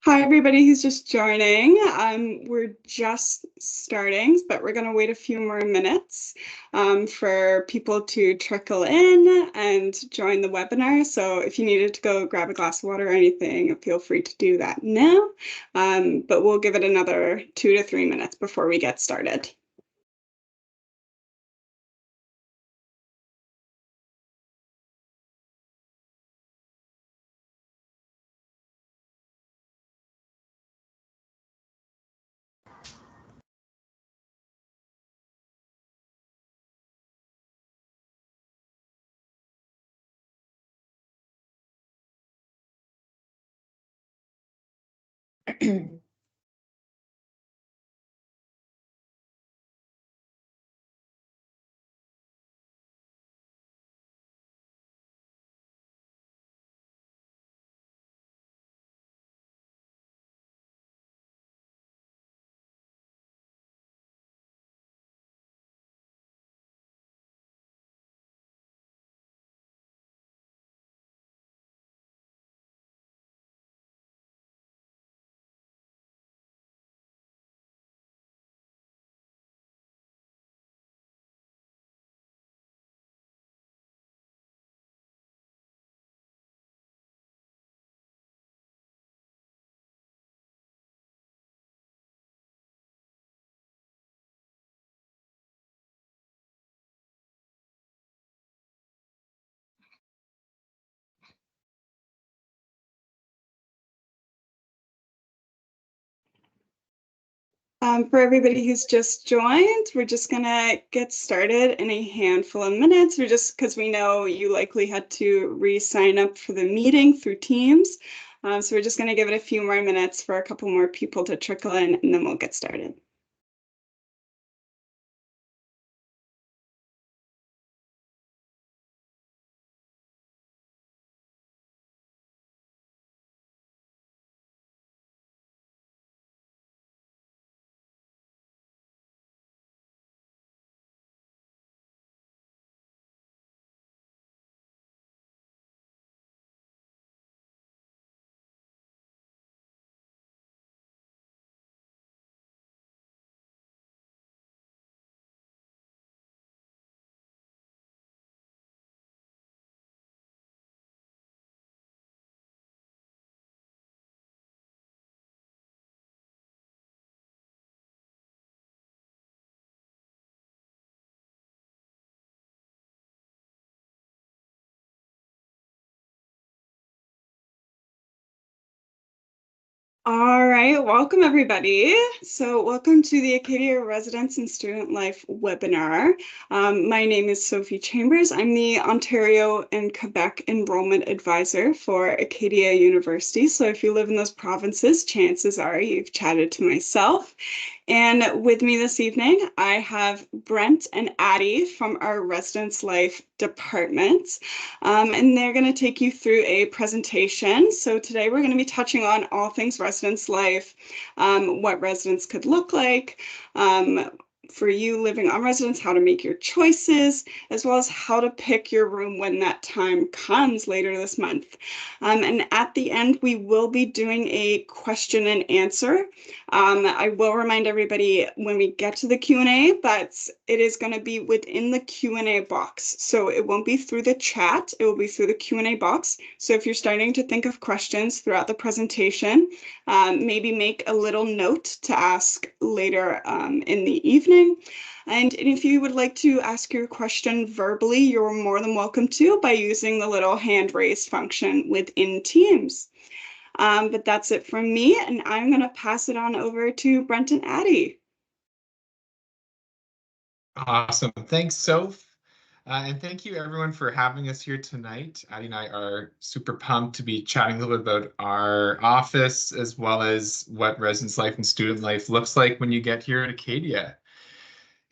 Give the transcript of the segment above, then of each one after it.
Hi, everybody who's just joining. We're just starting, but we're going to wait a few more minutes for people to trickle in and join the webinar. So if you needed to go grab a glass of water or anything, feel free to do that now. But we'll give it another 2 to 3 minutes before we get started. For everybody who's just joined, we're just gonna get started in a handful of minutes. We're just because we know you likely had to re-sign up for the meeting through Teams. So we're just gonna give it a few more minutes for a couple more people to trickle in, and then we'll get started. All right, welcome everybody. So welcome to the Acadia Residence and Student Life webinar. My name is Sophie Chambers. I'm the Ontario and Quebec Enrollment Advisor for Acadia University. So if you live in those provinces, chances are you've chatted to myself. And with me this evening, I have Brent and Addie from our Residence Life department, and they're going to take you through a presentation. So today we're going to be touching on all things residence life, what residence could look like, for you living on residence, how to make your choices, as well as how to pick your room when that time comes later this month. And at the end, we will be doing a question and answer. I will remind everybody when we get to the Q&A, but it is going to be within the Q&A box. So it won't be through the chat, it will be through the Q&A box. So if you're starting to think of questions throughout the presentation, maybe make a little note to ask later in the evening. And if you would like to ask your question verbally, you're more than welcome to by using the little hand raise function within Teams. But that's it from me, and I'm going to pass it on over to Brent and Addie. Awesome. Thanks, Soph. And thank you everyone for having us here tonight. Addie and I are super pumped to be chatting a little bit about our office as well as what residence life and student life looks like when you get here at Acadia.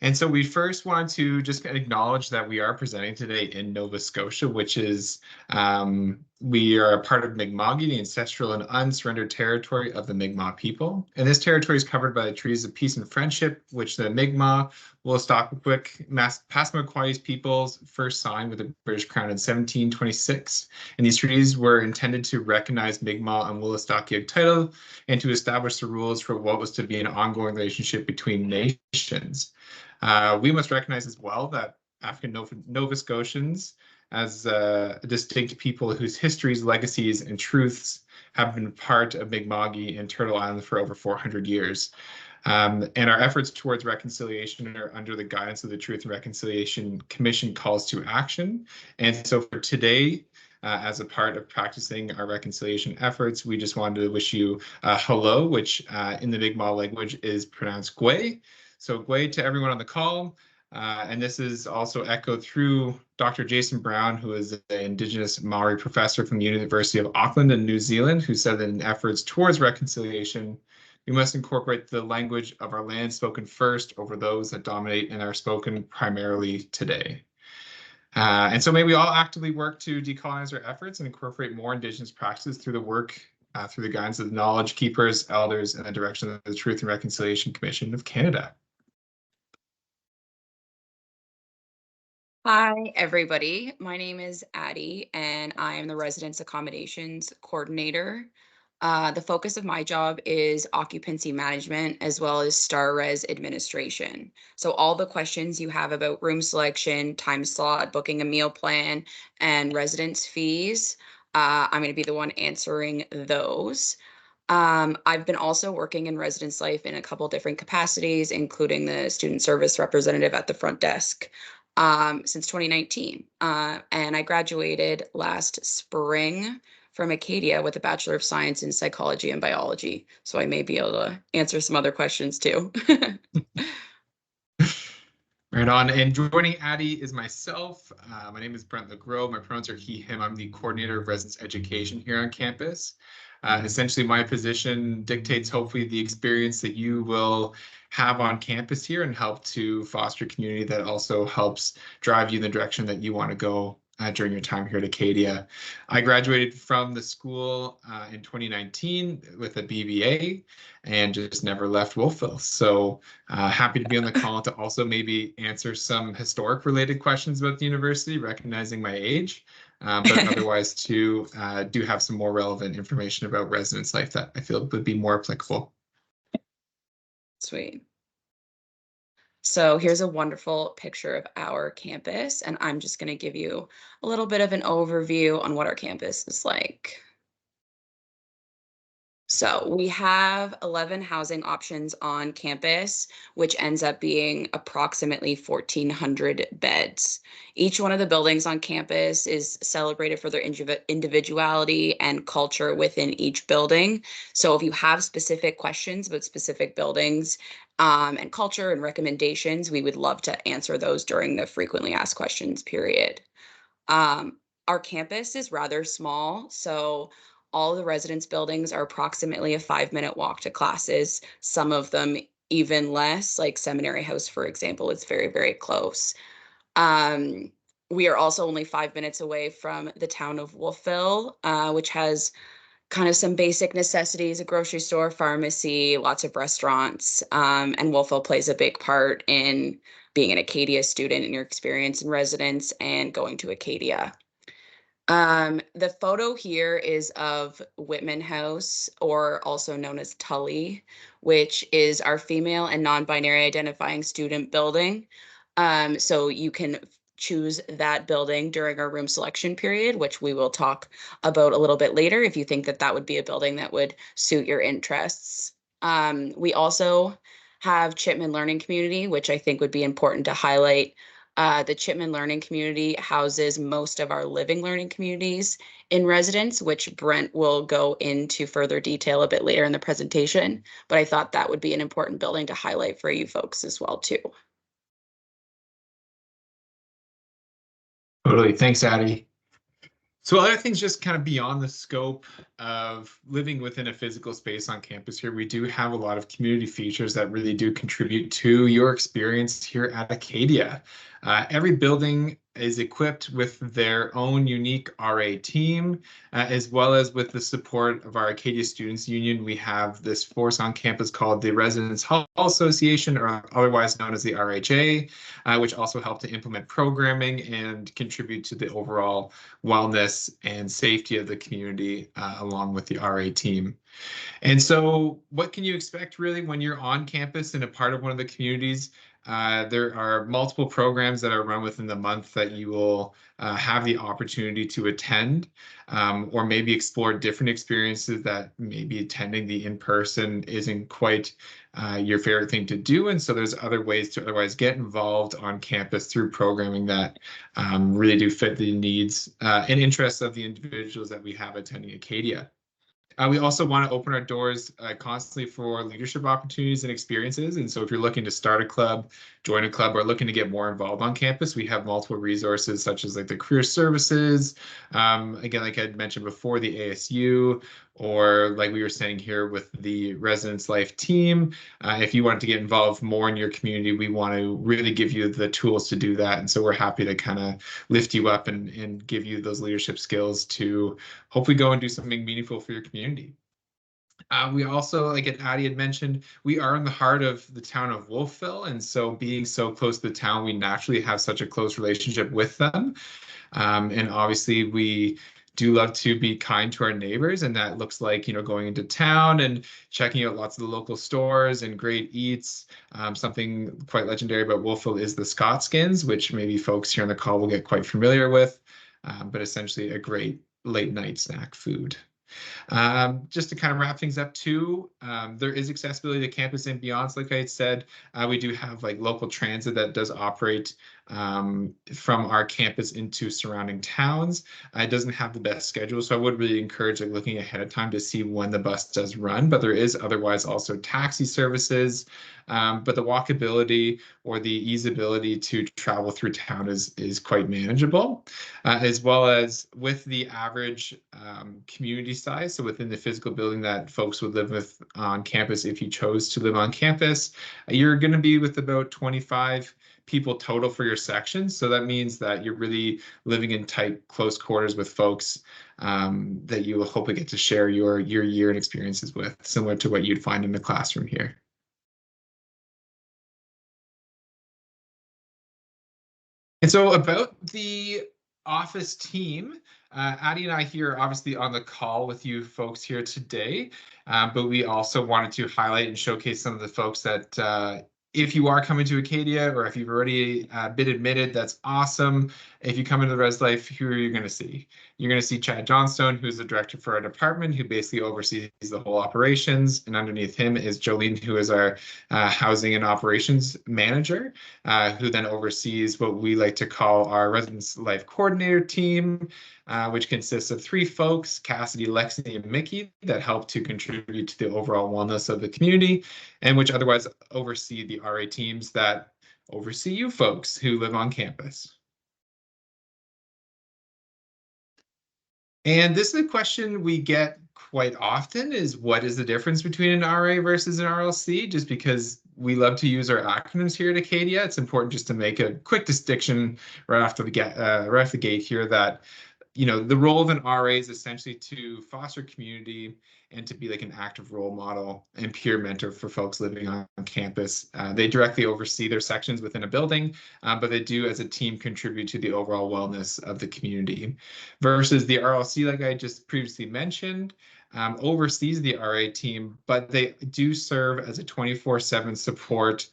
And so we first want to just acknowledge that we are presenting today in Nova Scotia, which is We are a part of Mi'kma'ki, the ancestral and unsurrendered territory of the Mi'kmaq people. And this territory is covered by the treaties of peace and friendship, which the Mi'kmaq, Wolastoqiyik, Passamaquoddy's peoples first signed with the British Crown in 1726. And these treaties were intended to recognize Mi'kmaq and Wolastoqiyik title and to establish the rules for what was to be an ongoing relationship between nations. We must recognize as well that African Nova Scotians as a distinct people whose histories, legacies, and truths have been part of Mi'kma'ki and Turtle Island for over 400 years. And our efforts towards reconciliation are under the guidance of the Truth and Reconciliation Commission calls to action. And so for today, as a part of practicing our reconciliation efforts, we just wanted to wish you hello, which in the Mi'kmaq language is pronounced Gwe. So Gwe to everyone on the call. And this is also echoed through Dr. Jason Brown, who is an Indigenous Maori professor from the University of Auckland in New Zealand, who said that in efforts towards reconciliation, we must incorporate the language of our land spoken first over those that dominate and are spoken primarily today. And so may we all actively work to decolonize our efforts and incorporate more Indigenous practices through the work, through the guidance of the Knowledge Keepers, Elders, and the direction of the Truth and Reconciliation Commission of Canada. Hi, everybody. My name is Addie, and I am the Residence Accommodations Coordinator. The focus of my job is occupancy management as well as Star Res administration. So all the questions you have about room selection, time slot, booking a meal plan, and residence fees, I'm going to be the one answering those. I've been also working in residence life in a couple different capacities, including the student service representative at the front desk since 2019. And I graduated last spring from Acadia with a Bachelor of Science in Psychology and Biology. So I may be able to answer some other questions too. Right on. And joining Addie is myself. My name is Brent LeGros. My pronouns are he, him. I'm the coordinator of residence education here on campus. Essentially, my position dictates hopefully the experience that you will have on campus here and help to foster community that also helps drive you in the direction that you want to go during your time here at Acadia. I graduated from the school in 2019 with a BBA and just never left Wolfville. So happy to be on the call to also maybe answer some historic related questions about the university, recognizing my age, but otherwise too do have some more relevant information about residence life that I feel would be more applicable. Sweet. So here's a wonderful picture of our campus, and I'm just going to give you a little bit of an overview on what our campus is like. So we have 11 housing options on campus, which ends up being approximately 1,400 beds. Each one of the buildings on campus is celebrated for their individuality and culture within each building. So if you have specific questions about specific buildings and culture and recommendations, we would love to answer those during the frequently asked questions period. Our campus is rather small, so all the residence buildings are approximately a 5-minute walk to classes. Some of them even less, like Seminary House, for example, is very, very close. We are also only 5 minutes away from the town of Wolfville, which has kind of some basic necessities, a grocery store, pharmacy, lots of restaurants, and Wolfville plays a big part in being an Acadia student and your experience in residence and going to Acadia. The photo here is of Whitman House, or also known as Tully, which is our female and non-binary identifying student building. So you can choose that building during our room selection period, which we will talk about a little bit later if you think that that would be a building that would suit your interests. We also have Chipman Learning Community, which I think would be important to highlight. The Chipman Learning Community houses most of our living learning communities in residence, which Brent will go into further detail a bit later in the presentation. But I thought that would be an important building to highlight for you folks as well, too. Totally. Thanks, Addie. So other things just kind of beyond the scope of living within a physical space on campus here, we do have a lot of community features that really do contribute to your experience here at Acadia. Every building is equipped with their own unique RA team, as well as with the support of our Acadia Students Union. We have this force on campus called the Residence Hall Association, or otherwise known as the RHA, which also help to implement programming and contribute to the overall wellness and safety of the community, along with the RA team. And so what can you expect really when you're on campus and a part of one of the communities? There are multiple programs that are run within the month that you will have the opportunity to attend, or maybe explore different experiences that maybe attending the in-person isn't quite your favorite thing to do. And so there's other ways to otherwise get involved on campus through programming that really do fit the needs and interests of the individuals that we have attending Acadia. We also want to open our doors constantly for leadership opportunities and experiences. And so if you're looking to start a club, join a club, or looking to get more involved on campus, we have multiple resources such as like the career services, again, like I mentioned before, the ASU, or like we were saying here with the Residence Life team. If you want to get involved more in your community, we want to really give you the tools to do that. And so we're happy to kind of lift you up and give you those leadership skills to hopefully go and do something meaningful for your community. We also, like Addie had mentioned, we are in the heart of the town of Wolfville. And so being so close to the town, we naturally have such a close relationship with them. And obviously we do love to be kind to our neighbors. And that looks like, going into town and checking out lots of the local stores and great eats. Something quite legendary about Wolfville is the Scottskins, which maybe folks here on the call will get quite familiar with, but essentially a great late night snack food. Just to kind of wrap things up too, there is accessibility to campus and beyond. So like I had said, we do have like local transit that does operate from our campus into surrounding towns. It doesn't have the best schedule, so I would really encourage like looking ahead of time to see when the bus does run, but there is otherwise also taxi services. But the walkability or the easeability to travel through town is quite manageable, as well as with the average community size. So within the physical building that folks would live with on campus, if you chose to live on campus, you're going to be with about 25 people total for your section. So that means that you're really living in tight, close quarters with folks that you will hopefully get to share your year and experiences with, similar to what you'd find in the classroom here. And so about the office team, Addie and I here are obviously on the call with you folks here today, but we also wanted to highlight and showcase some of the folks that if you are coming to Acadia or if you've already been admitted, that's awesome. If you come into the Res Life, who are you going to see? You're going to see Chad Johnstone, who's the director for our department, who basically oversees the whole operations. And underneath him is Jolene, who is our housing and operations manager, who then oversees what we like to call our Residence Life Coordinator team, which consists of 3 folks, Cassidy, Lexi, and Mickey, that help to contribute to the overall wellness of the community, and which otherwise oversee the RA teams that oversee you folks who live on campus. And this is a question we get quite often, is what is the difference between an RA versus an RLC? Just because we love to use our acronyms here at Acadia, it's important just to make a quick distinction right off the gate here that the role of an RA is essentially to foster community and to be like an active role model and peer mentor for folks living on campus. They directly oversee their sections within a building, but they do as a team contribute to the overall wellness of the community. Versus the RLC, like I just previously mentioned, oversees the RA team, but they do serve as a 24/7 support,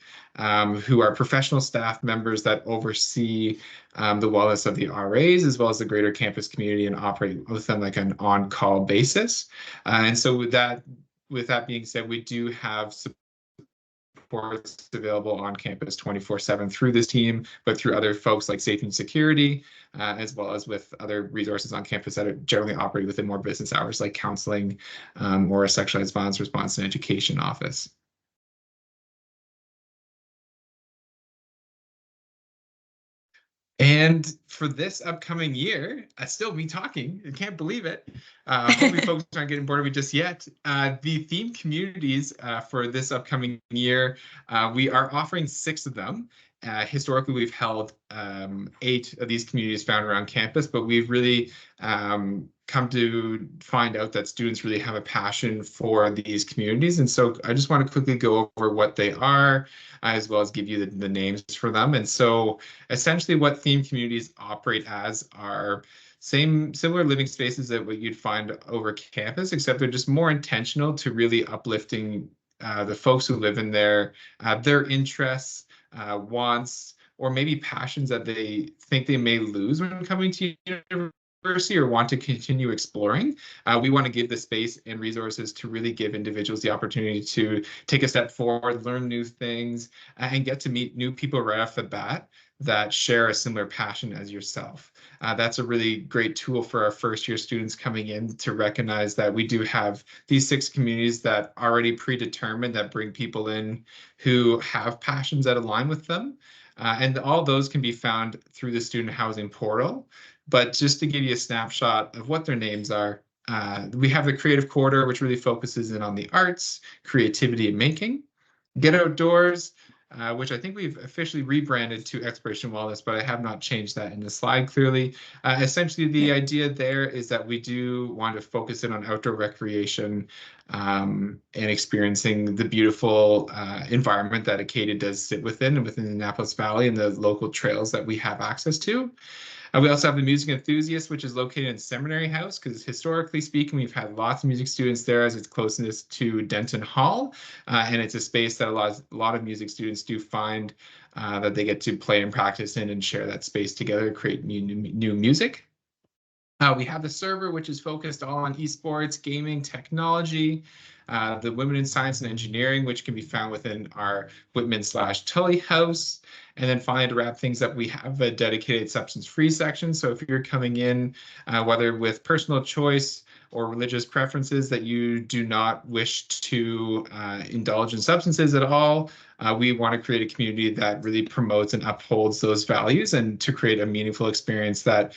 who are professional staff members that oversee the wellness of the RAs as well as the greater campus community and operate with them like an on-call basis. And so with that being said, we do have supports available on campus 24/7 through this team, but through other folks like safety and security, as well as with other resources on campus that are generally operate within more business hours like counseling or a sexualized violence response and education office. And for this upcoming year, I still be talking. I can't believe it. Hopefully folks aren't getting bored of me just yet. The theme communities for this upcoming year, we are offering 6 of them. Historically, we've held 8 of these communities found around campus, but we've really come to find out that students really have a passion for these communities. And so I just want to quickly go over what they are, as well as give you the names for them. And so essentially what themed communities operate as are similar living spaces that what you'd find over campus, except they're just more intentional to really uplifting the folks who live in there, their interests, wants, or maybe passions that they think they may lose when coming to university or want to continue exploring. We want to give the space and resources to really give individuals the opportunity to take a step forward, learn new things, and get to meet new people right off the bat that share a similar passion as yourself. That's a really great tool for our first year students coming in to recognize that we do have these 6 communities that already predetermined that bring people in who have passions that align with them. And all those can be found through the student housing portal. But just to give you a snapshot of what their names are, we have the creative corridor, which really focuses in on the arts, creativity, and making. Get Outdoors, which I think we've officially rebranded to Exploration Wellness, but I have not changed that in the slide clearly. Essentially, the idea there is that we do want to focus in on outdoor recreation and experiencing the beautiful environment that Acadia does sit within and within the Annapolis Valley and the local trails that we have access to. We also have the Music Enthusiast, which is located in Seminary House, because historically speaking, we've had lots of music students there as its closeness to Denton Hall. And it's a space that a lot of music students do find that they get to play and practice in and share that space together to create new music. We have the server, which is focused all on esports, gaming, technology, the Women in Science and Engineering, which can be found within our Whitman/Tully house. And then finally, to wrap things up, we have a dedicated substance-free section. So if you're coming in, whether with personal choice or religious preferences that you do not wish to indulge in substances at all, we want to create a community that really promotes and upholds those values and to create a meaningful experience that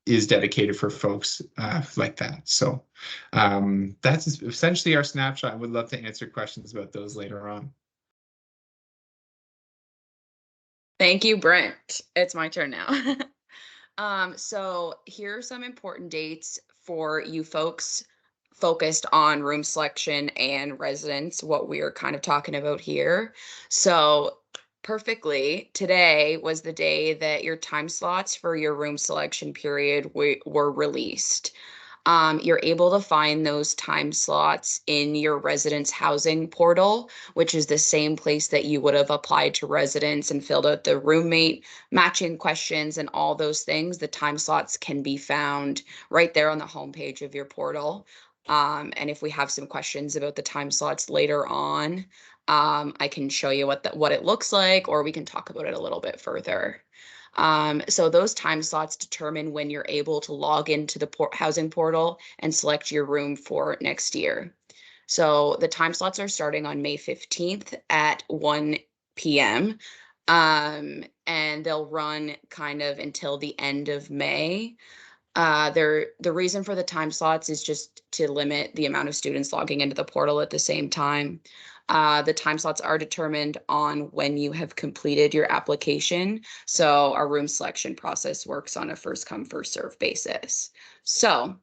is dedicated for folks like that. So that's essentially our snapshot. I would love to answer questions about those later on. Thank you, Brent. It's my turn now. So here are some important dates for you folks focused on room selection and residence, what we are kind of talking about here. So perfectly, today was the day that your time slots for your room selection period were released. You're able to find those time slots in your residence housing portal, which is the same place that you would have applied to residence and filled out the roommate matching questions and all those things. The time slots can be found right there on the homepage of your portal. And if we have some questions about the time slots later on, I can show you what it looks like, or we can talk about it a little bit further. So those time slots determine when you're able to log into the housing portal and select your room for next year. So the time slots are starting on May 15th at 1 p.m. And they'll run kind of until the end of May. The reason for the time slots is just to limit the amount of students logging into the portal at the same time. The time slots are determined on when you have completed your application. So our room selection process works on a first come, first serve basis. So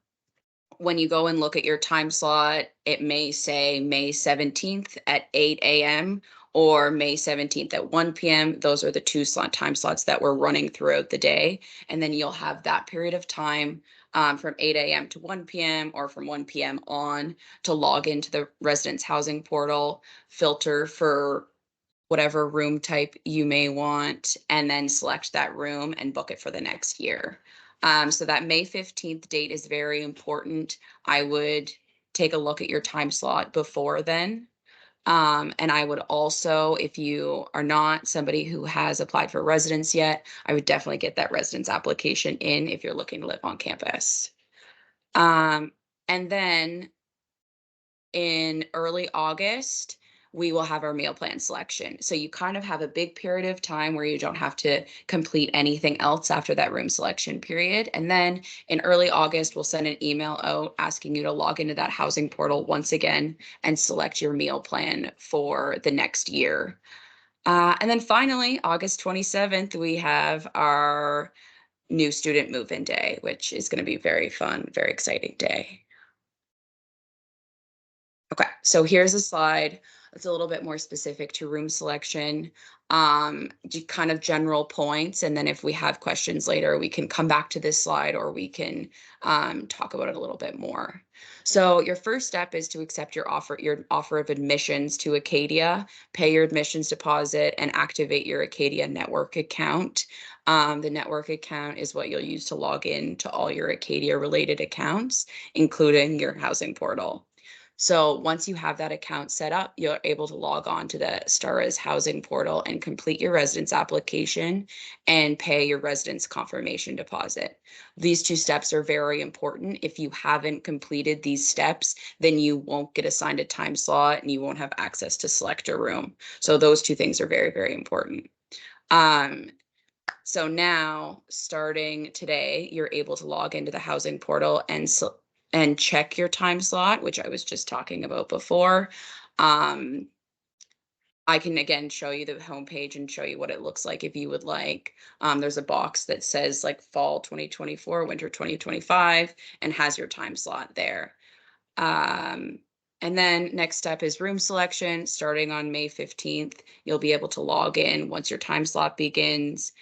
when you go and look at your time slot, it may say May 17th at 8 a.m. or May 17th at 1 p.m. Those are the two time slots that we're running throughout the day. And then you'll have that period of time from 8 a.m. to 1 p.m. or from 1 p.m. on to log into the residence housing portal, filter for whatever room type you may want, and then select that room and book it for the next year. So that May 15th date is very important. I would take a look at your time slot before then. And I would also, if you are not somebody who has applied for residence yet, I would definitely get that residence application in if you're looking to live on campus. And then in early August, we will have our meal plan selection. So you kind of have a big period of time where you don't have to complete anything else after that room selection period. And then in early August, we'll send an email out asking you to log into that housing portal once again and select your meal plan for the next year. And then finally, August 27th, we have our new student move-in day, which is going to be very fun, very exciting day. Okay, so here's a slide that's a little bit more specific to room selection, kind of general points. And then if we have questions later, we can come back to this slide or we can talk about it a little bit more. So your first step is to accept your offer of admissions to Acadia, pay your admissions deposit, and activate your Acadia network account. The network account is what you'll use to log in to all your Acadia related accounts, including your housing portal. So once you have that account set up, you're able to log on to the Stara's housing portal and complete your residence application and pay your residence confirmation deposit. These two steps are very important. If you haven't completed these steps, then you won't get assigned a time slot and you won't have access to select a room. So those two things are very, very important. So now, starting today, you're able to log into the housing portal and check your time slot, which I was just talking about before. I can again show you the homepage and show you what it looks like if you would like. There's a box that says like fall 2024, winter 2025, and has your time slot there. And then next step is room selection. Starting on May 15th, you'll be able to log in once your time slot begins.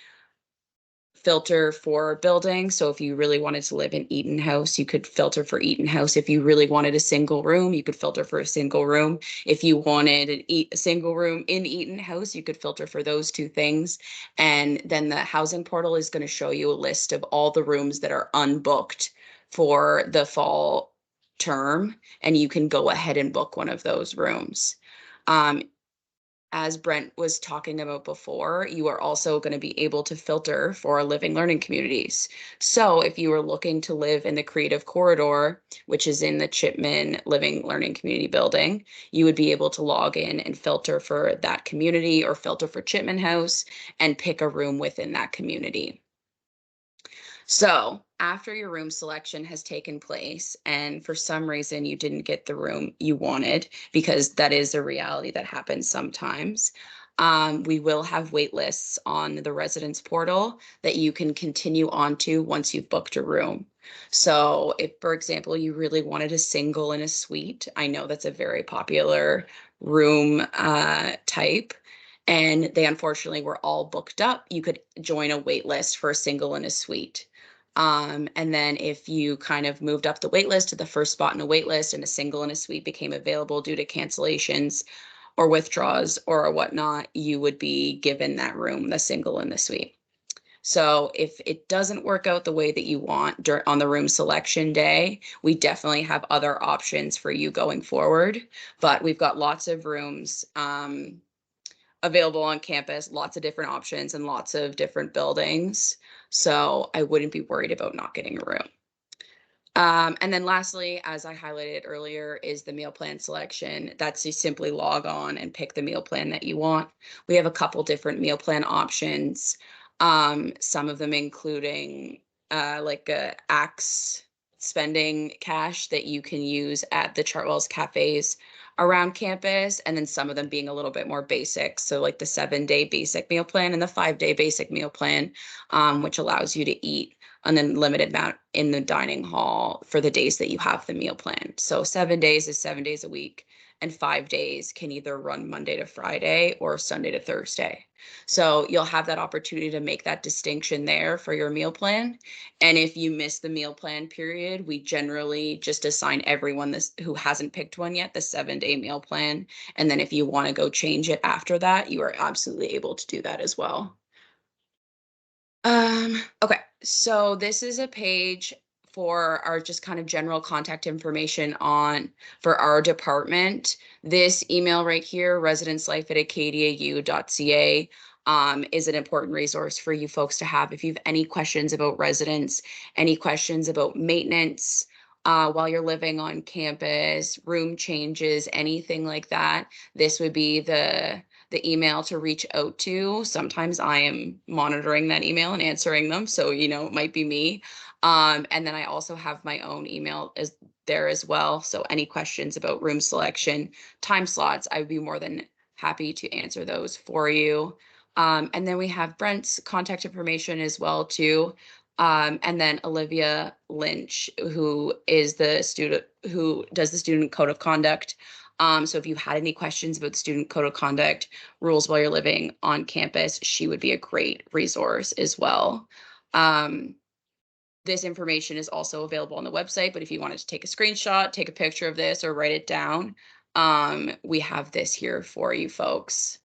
Filter for building. So if you really wanted to live in Eaton House, you could filter for Eaton House. If you really wanted a single room, you could filter for a single room. If you wanted a single room in Eaton House, you could filter for those two things. And then the housing portal is going to show you a list of all the rooms that are unbooked for the fall term, and you can go ahead and book one of those rooms. As Brent was talking about before, you are also going to be able to filter for living learning communities. So if you are looking to live in the Creative Corridor, which is in the Chipman Living Learning Community building, you would be able to log in and filter for that community or filter for Chipman House and pick a room within that community. So after your room selection has taken place, and for some reason you didn't get the room you wanted, because that is a reality that happens sometimes, we will have wait lists on the residence portal that you can continue on to once you've booked a room. So if, for example, you really wanted a single and a suite, I know that's a very popular room type, and they unfortunately were all booked up, you could join a wait list for a single and a suite. And then if you kind of moved up the wait list to the first spot in a wait list and a single and a suite became available due to cancellations or withdrawals or whatnot, you would be given that room, the single and the suite. So if it doesn't work out the way that you want on the room selection day, we definitely have other options for you going forward. But we've got lots of rooms available on campus, lots of different options and lots of different buildings. So I wouldn't be worried about not getting a room. And then lastly, as I highlighted earlier, is the meal plan selection. That's you simply log on and pick the meal plan that you want. We have a couple different meal plan options. Some of them including like a Axe spending cash that you can use at the Chartwell's cafes around campus, and then some of them being a little bit more basic. So like the 7-day basic meal plan and the 5-day basic meal plan, which allows you to eat an unlimited amount in the dining hall for the days that you have the meal plan. So 7 days is 7 days a week, and 5 days can either run Monday to Friday or Sunday to Thursday. So you'll have that opportunity to make that distinction there for your meal plan. And if you miss the meal plan period, we generally just assign everyone this who hasn't picked one yet, the 7-day meal plan. And then if you want to go change it after that, you are absolutely able to do that as well. Okay, so this is a page for our just kind of general contact information for our department. This email right here, residencelife@acadiau.ca, is an important resource for you folks to have if you have any questions about residence, any questions about maintenance, while you're living on campus, room changes, anything like that. This would be the email to reach out to. Sometimes I am monitoring that email and answering them. So, it might be me. And then I also have my own email there as well. So any questions about room selection, time slots, I would be more than happy to answer those for you. And then we have Brent's contact information as well too. And then Olivia Lynch, who is the student who does the student code of conduct. So if you had any questions about the student code of conduct rules while you're living on campus, she would be a great resource as well. This information is also available on the website, but if you wanted to take a screenshot, take a picture of this, or write it down, we have this here for you folks.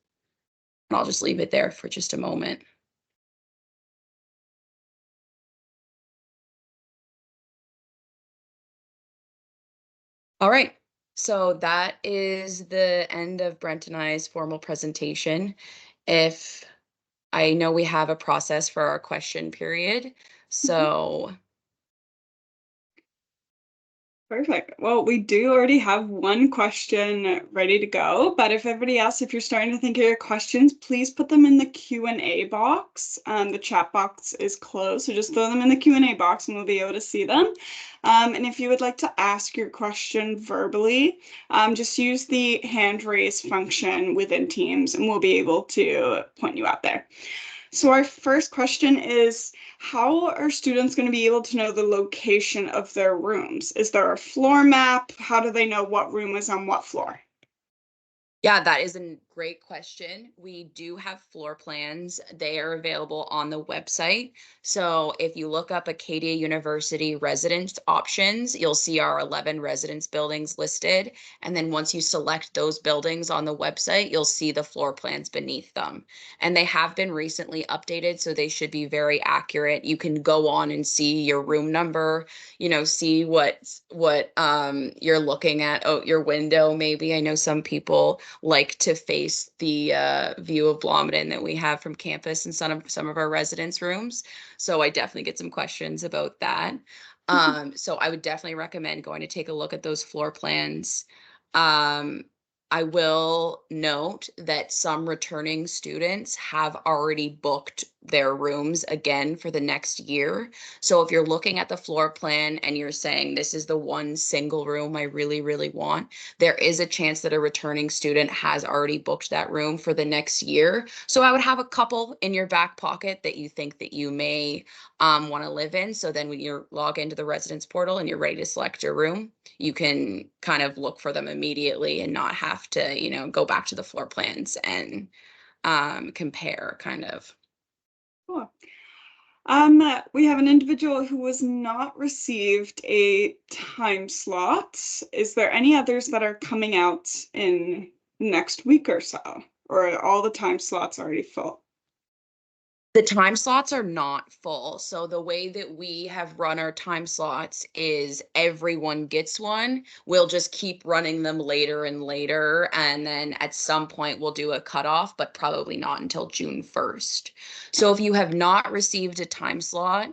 And I'll just leave it there for just a moment. All right, so that is the end of Brent and I's formal presentation. If I know we have a process for our question period, so Perfect. Well, we do already have one question ready to go, but if everybody else, if you're starting to think of your questions, please put them in the Q&A box. The chat box is closed, so just throw them in the Q&A box and we'll be able to see them. And if you would like to ask your question verbally, just use the hand raise function within Teams and we'll be able to point you out there. So our first question is, how are students going to be able to know the location of their rooms? Is there a floor map? How do they know what room is on what floor? yeah, that is a great question. We do have floor plans. They are available on the website. So if you look up Acadia University residence options, you'll see our 11 residence buildings listed. And then once you select those buildings on the website, you'll see the floor plans beneath them. And they have been recently updated, so they should be very accurate. You can go on and see your room number, see what you're looking at out your window. Maybe I know some people like to face the view of Blomidon that we have from campus in some of our residence rooms. So I definitely get some questions about that. So I would definitely recommend going to take a look at those floor plans. I will note that some returning students have already booked their rooms again for the next year. So if you're looking at the floor plan and you're saying this is the one single room I really, really want, there is a chance that a returning student has already booked that room for the next year. So I would have a couple in your back pocket that you think that you may want to live in. So then when you log into the residence portal and you're ready to select your room, you can kind of look for them immediately and not have to, go back to the floor plans and compare kind of. Cool. We have an individual who was not received a time slot. Is there any others that are coming out in next week or so? Or are all the time slots already full? The time slots are not full. So the way that we have run our time slots is everyone gets one. We'll just keep running them later and later. And then at some point we'll do a cutoff, but probably not until June 1st. So if you have not received a time slot,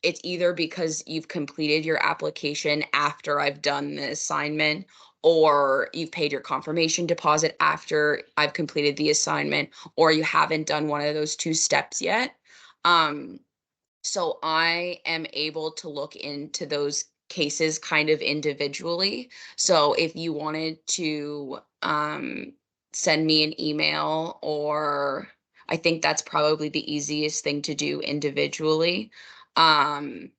it's either because you've completed your application after I've done the assignment, or you've paid your confirmation deposit after I've completed the assignment, or you haven't done one of those two steps yet. So I am able to look into those cases kind of individually. So if you wanted to send me an email, or I think that's probably the easiest thing to do individually. And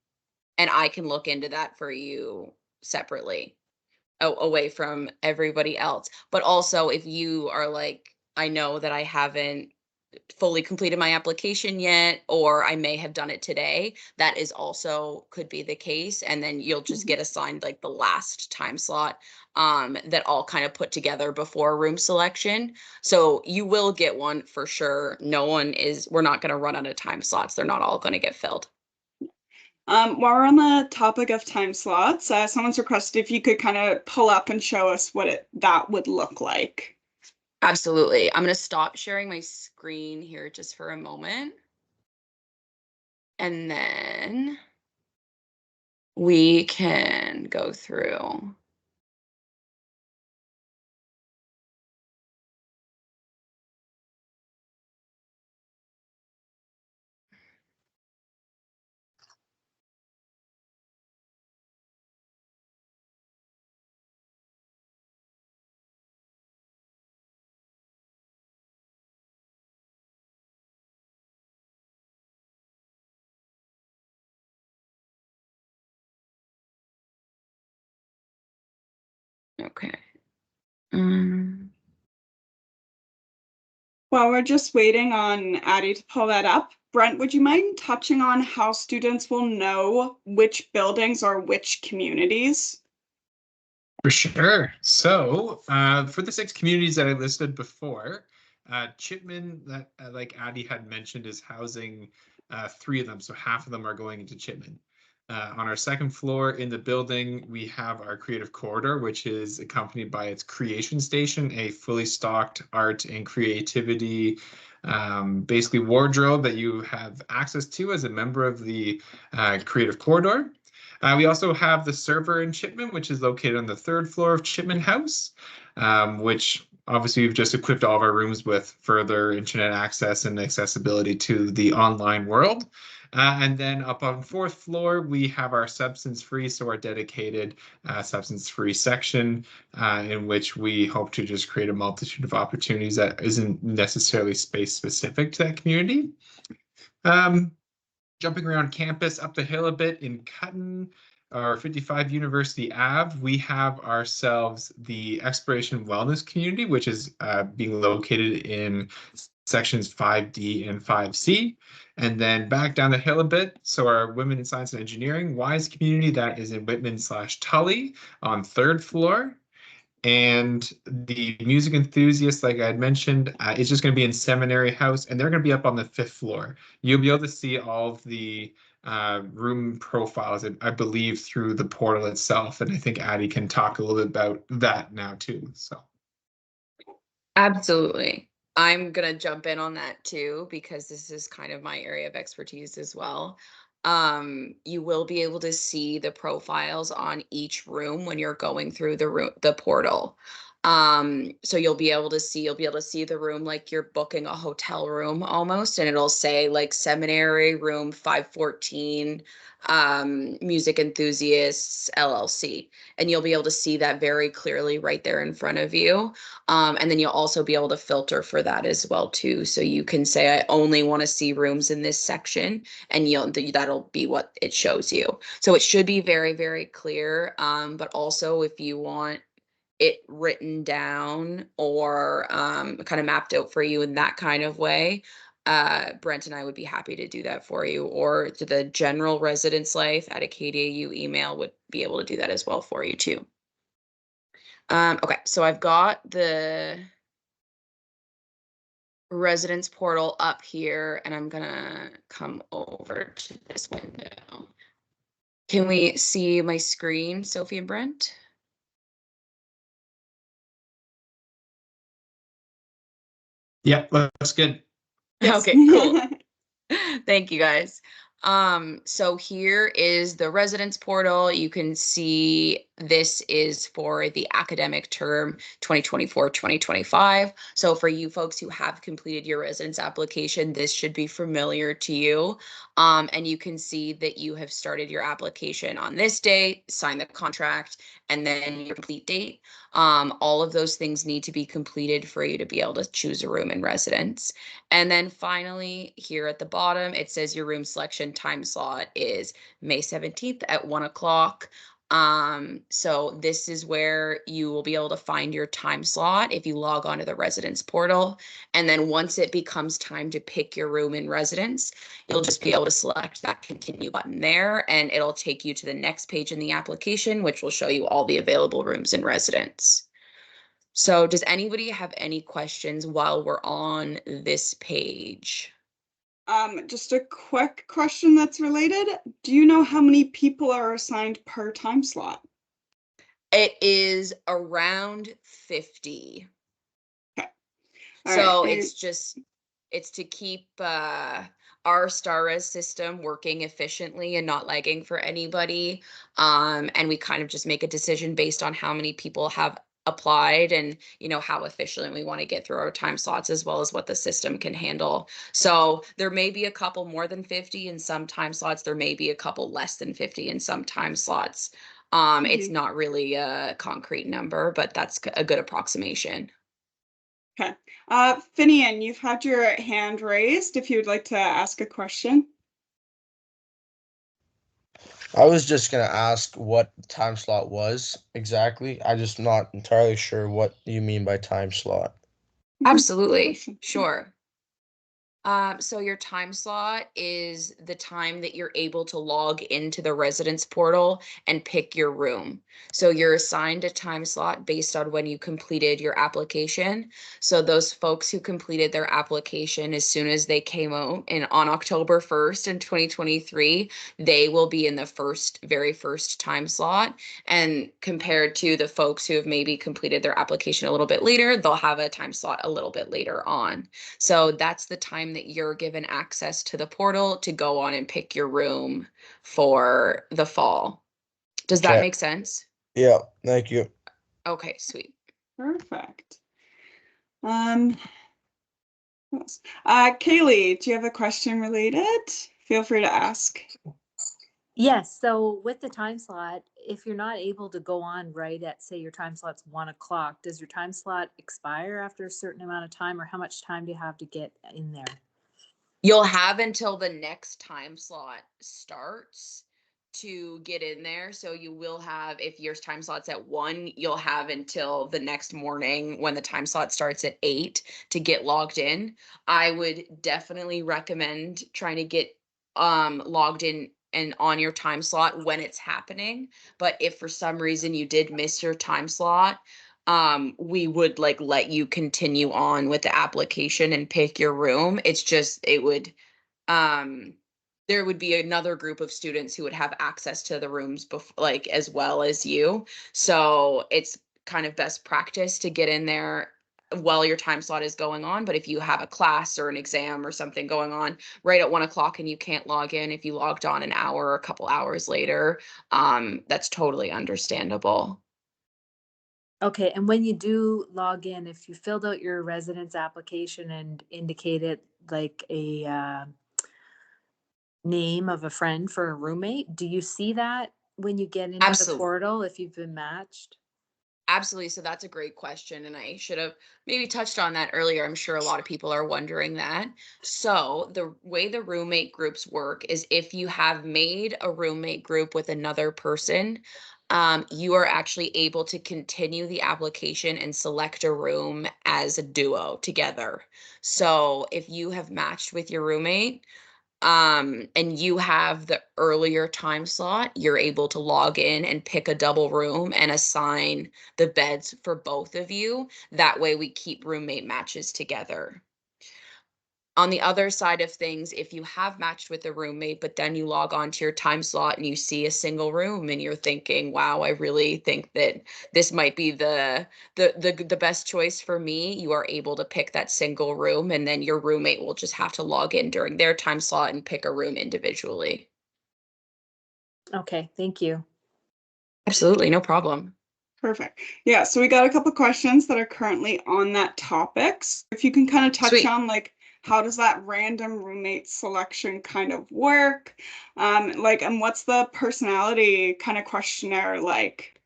I can look into that for you separately, away from everybody else. But also, if you are like, I know that I haven't fully completed my application yet, or I may have done it today, that is also could be the case. And then you'll just get assigned like the last time slot that all kind of put together before room selection. So you will get one for sure. We're not going to run out of time slots. They're not all going to get filled. While we're on the topic of time slots, someone's requested if you could kind of pull up and show us what that would look like. Absolutely. I'm going to stop sharing my screen here just for a moment. And then we can go through. Okay. While we're just waiting on Addie to pull that up, Brent, would you mind touching on how students will know which buildings or which communities? For sure. So for the 6 communities that I listed before, Chipman, that like Addie had mentioned, is housing 3 of them. So half of them are going into Chipman. On our second floor in the building, we have our creative corridor, which is accompanied by its creation station, a fully stocked art and creativity, basically wardrobe that you have access to as a member of the creative corridor. We also have the server in Chipman, which is located on the 3rd floor of Chipman House, which obviously we've just equipped all of our rooms with further internet access and accessibility to the online world. And then up on 4th floor, we have our substance-free, so our dedicated substance-free section, in which we hope to just create a multitude of opportunities that isn't necessarily space-specific to that community. Jumping around campus up the hill a bit in Cutton, or 55 University Ave, we have ourselves the Exploration Wellness Community, which is being located in sections 5D and 5C. And then back down the hill a bit, so our Women in Science and Engineering WISE community, that is in Whitman/Tully on 3rd floor. And the music enthusiasts, like I had mentioned, is just going to be in Seminary House, and they're going to be up on the 5th floor. You'll be able to see all of the room profiles, I believe, through the portal itself. And I think Addie can talk a little bit about that now too. So. Absolutely. I'm gonna jump in on that too, because this is kind of my area of expertise as well. You will be able to see the profiles on each room when you're going through the portal. So you'll be able to see the room like you're booking a hotel room almost, and it'll say like seminary room 514, music enthusiasts LLC, and you'll be able to see that very clearly right there in front of you. And then you'll also be able to filter for that as well too. So you can say, I only want to see rooms in this section, and that'll be what it shows you. So it should be very, very clear. But also if you want it written down or kind of mapped out for you in that kind of way, Brent and I would be happy to do that for you. Or to the general residence life at Acadia U email would be able to do that as well for you too. Okay, so I've got the residence portal up here, and I'm gonna come over to this window. Can we see my screen, Sophie and Brent? Yep, looks good. Yes. Okay, cool. Thank you guys. So here is the residence portal. You can see this is for the academic term 2024-2025. So for you folks who have completed your residence application, this should be familiar to you. And you can see that you have started your application on this date, signed the contract, and then your complete date. All of those things need to be completed for you to be able to choose a room in residence. And then finally, here at the bottom, it says your room selection time slot is May 17th at 1 o'clock. So this is where you will be able to find your time slot if you log onto the residence portal. And then once it becomes time to pick your room in residence, you'll just be able to select that continue button there, and it'll take you to the next page in the application, which will show you all the available rooms in residence. So does anybody have any questions while we're on this page? Just a quick question that's related. Do you know how many people are assigned per time slot? It is around 50. Okay. All So right. it's to keep our STARS system working efficiently and not lagging for anybody. And we kind of just make a decision based on how many people have applied and how efficient we want to get through our time slots, as well as what the system can handle. So there may be a couple more than 50 in some time slots. There may be a couple less than 50 in some time slots. It's not really a concrete number, but that's a good approximation. Okay. Finian, you've had your hand raised if you would like to ask a question. I was just gonna ask what time slot was exactly. I just not entirely sure what you mean by time slot. Absolutely, sure. So your time slot is the time that you're able to log into the residence portal and pick your room. So you're assigned a time slot based on when you completed your application. So those folks who completed their application as soon as they came out and on October 1st in 2023, they will be in the very first time slot. And compared to the folks who have maybe completed their application a little bit later, they'll have a time slot a little bit later on. So that's the time that you're given access to the portal to go on and pick your room for the fall. Does that Okay. make sense? Yeah, thank you. Okay, sweet. Perfect. What else? Kaylee, do you have a question related? Feel free to ask. Yes, so with the time slot, if you're not able to go on right at, say, your time slot's 1 o'clock, does your time slot expire after a certain amount of time, or how much time do you have to get in there? You'll have until the next time slot starts to get in there. So you will have, if your time slot's at 1, you'll have until the next morning when the time slot starts at 8 to get logged in. I would definitely recommend trying to get logged in and on your time slot when it's happening. But if for some reason you did miss your time slot, we would like let you continue on with the application and pick your room. It's just it would um there would be another group of students who would have access to the rooms like as well as you. So it's kind of best practice to get in there while your time slot is going on. But if you have a class or an exam or something going on right at 1 o'clock and you can't log in, if you logged on an hour or a couple hours later, that's totally understandable. Okay, and when you do log in, if you filled out your residence application and indicated like a name of a friend for a roommate, do you see that when you get into the Absolutely. portal if you've been matched? Absolutely. So that's a great question. And I should have maybe touched on that earlier. I'm sure a lot of people are wondering that. So, the way the roommate groups work is if you have made a roommate group with another person, you are actually able to continue the application and select a room as a duo together. So, if you have matched with your roommate, and you have the earlier time slot, you're able to log in and pick a double room and assign the beds for both of you. That way we keep roommate matches together. On the other side of things, if you have matched with a roommate, but then you log on to your time slot and you see a single room and you're thinking, wow, I really think that this might be the best choice for me, you are able to pick that single room, and then your roommate will just have to log in during their time slot and pick a room individually. Okay, thank you. Absolutely, no problem. Perfect. Yeah, so we got a couple questions that are currently on that topic. So if you can kind of touch Sweet. on like how does that random roommate selection kind of work? Like, and what's the personality kind of questionnaire like?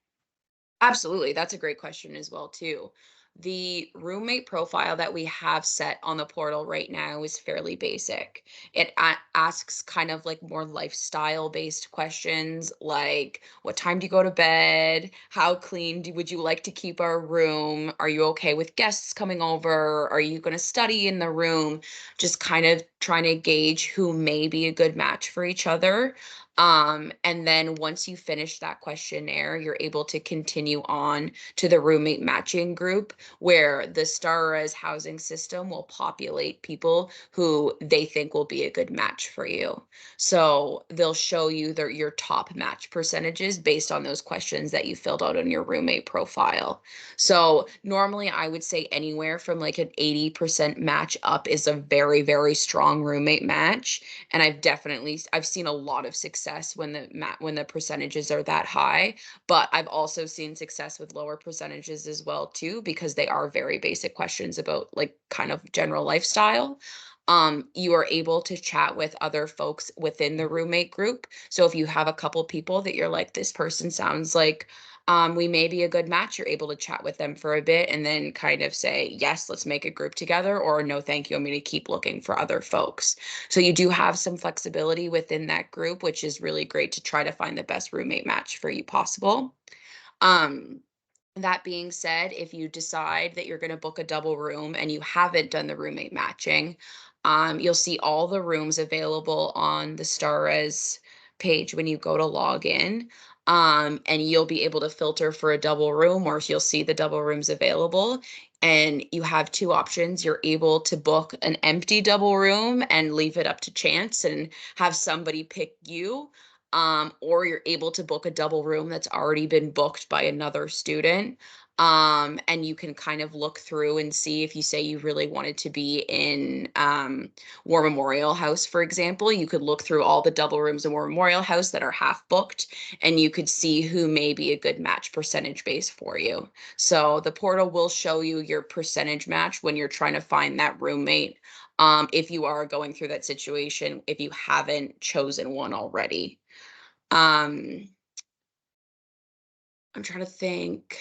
Absolutely. That's a great question as well, too. The roommate profile that we have set on the portal right now is fairly basic. It asks kind of like more lifestyle based questions like what time do you go to bed? How clean would you like to keep our room? Are you okay with guests coming over? Are you going to study in the room? Just kind of trying to gauge who may be a good match for each other. And then once you finish that questionnaire, you're able to continue on to the roommate matching group where the Starres housing system will populate people who they think will be a good match for you. So they'll show you your top match percentages based on those questions that you filled out on your roommate profile. So normally I would say anywhere from like an 80% match up is a very, very strong roommate match. And I've seen a lot of success when the percentages are that high, but I've also seen success with lower percentages as well too, because they are very basic questions about like kind of general lifestyle. You are able to chat with other folks within the roommate group. So if you have a couple people that you're like, this person sounds like we may be a good match, you're able to chat with them for a bit and then kind of say, yes, let's make a group together, or no, thank you, I'm going to keep looking for other folks. So you do have some flexibility within that group, which is really great to try to find the best roommate match for you possible. Um, that being said, if you decide that you're going to book a double room and you haven't done the roommate matching, you'll see all the rooms available on the StarRes page when you go to log in. And you'll be able to filter for a double room, or you'll see the double rooms available. And you have two options. You're able to book an empty double room and leave it up to chance and have somebody pick you, or you're able to book a double room that's already been booked by another student. And you can kind of look through and see if you say you really wanted to be in War Memorial House, for example, you could look through all the double rooms in War Memorial House that are half booked, and you could see who may be a good match percentage base for you. So the portal will show you your percentage match when you're trying to find that roommate. If you are going through that situation, if you haven't chosen one already. Um, I'm trying to think.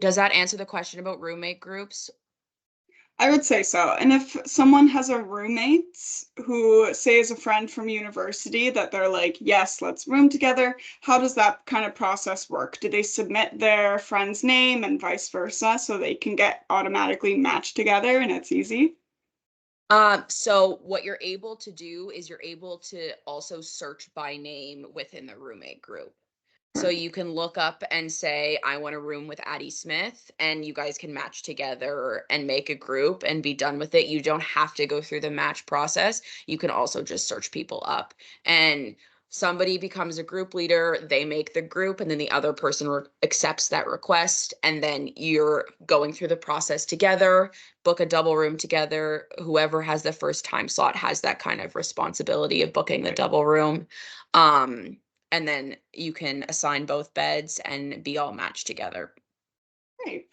Does that answer the question about roommate groups? I would say so. And if someone has a roommate who, say, is a friend from university that they're like, yes, let's room together, how does that kind of process work? Do they submit their friend's name and vice versa so they can get automatically matched together and it's easy? So what you're able to do is you're able to also search by name within the roommate group. So you can look up and say, I want a room with Addie Smith, and you guys can match together and make a group and be done with it. You don't have to go through the match process. You can also just search people up, and somebody becomes a group leader, they make the group, and then the other person accepts that request. And then you're going through the process together, book a double room together. Whoever has the first time slot has that kind of responsibility of booking the double room. And then you can assign both beds and be all matched together. Great.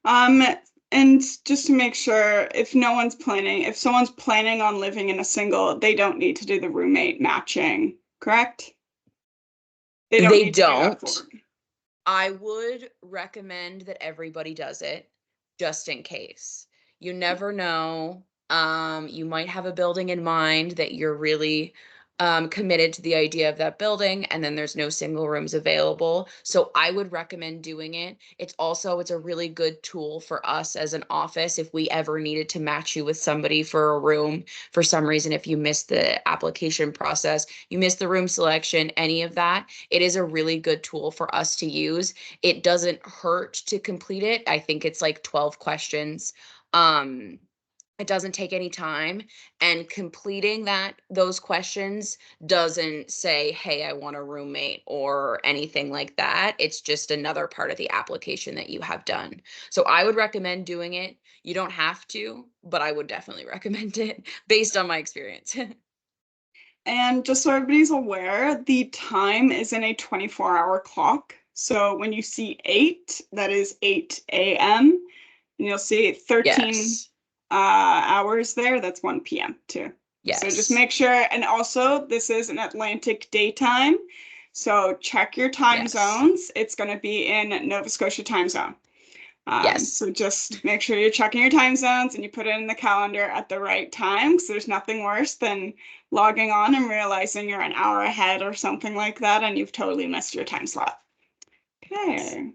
Um, and just to make sure, if someone's planning on living in a single, they don't need to do the roommate matching, correct? They don't They need to do that don't. for. I would recommend that everybody does it just in case. You never know. You might have a building in mind that you're really committed to the idea of that building, and then there's no single rooms available. So I would recommend doing it. It's a really good tool for us as an office if we ever needed to match you with somebody for a room for some reason. If you missed the application process, you missed the room selection, any of that, it is a really good tool for us to use. It doesn't hurt to complete it. I think it's like 12 questions. Um, it doesn't take any time, and completing those questions doesn't say, hey, I want a roommate or anything like that. It's just another part of the application that you have done. So I would recommend doing it. You don't have to, but I would definitely recommend it based on my experience. And just so everybody's aware, the time is in a 24-hour clock. So when you see 8, that is 8 a.m. And you'll see 13 Yes. hours there. That's 1 p.m. too. So just Yes. make sure. And also, this is an Atlantic daytime. So check your time Yes. zones. It's going to be in Nova Scotia time zone. Yes. So just make sure you're checking your time zones and you put it in the calendar at the right time, because there's nothing worse than logging on and realizing you're an hour ahead or something like that and you've totally missed your time slot. Okay.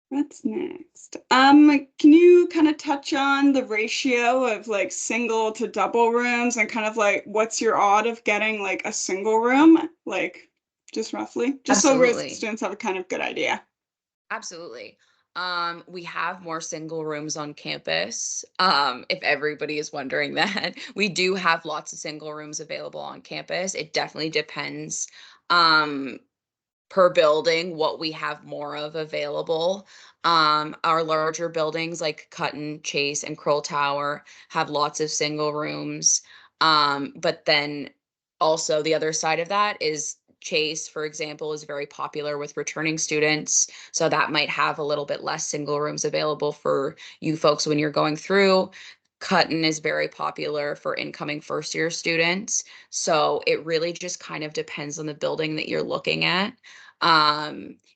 What's next? Can you kind of touch on the ratio of like single to double rooms and kind of like what's your odd of getting like a single room? Like just roughly, just so Absolutely. students have a kind of good idea. Absolutely. We have more single rooms on campus. If everybody is wondering that, we do have lots of single rooms available on campus. It definitely depends, um, per building what we have more of available. Our larger buildings like Cutton, Chase, and Kroll Tower have lots of single rooms. But then also the other side of that is Chase, for example, is very popular with returning students. So that might have a little bit less single rooms available for you folks when you're going through. Cutton is very popular for incoming first year students. So it really just kind of depends on the building that you're looking at.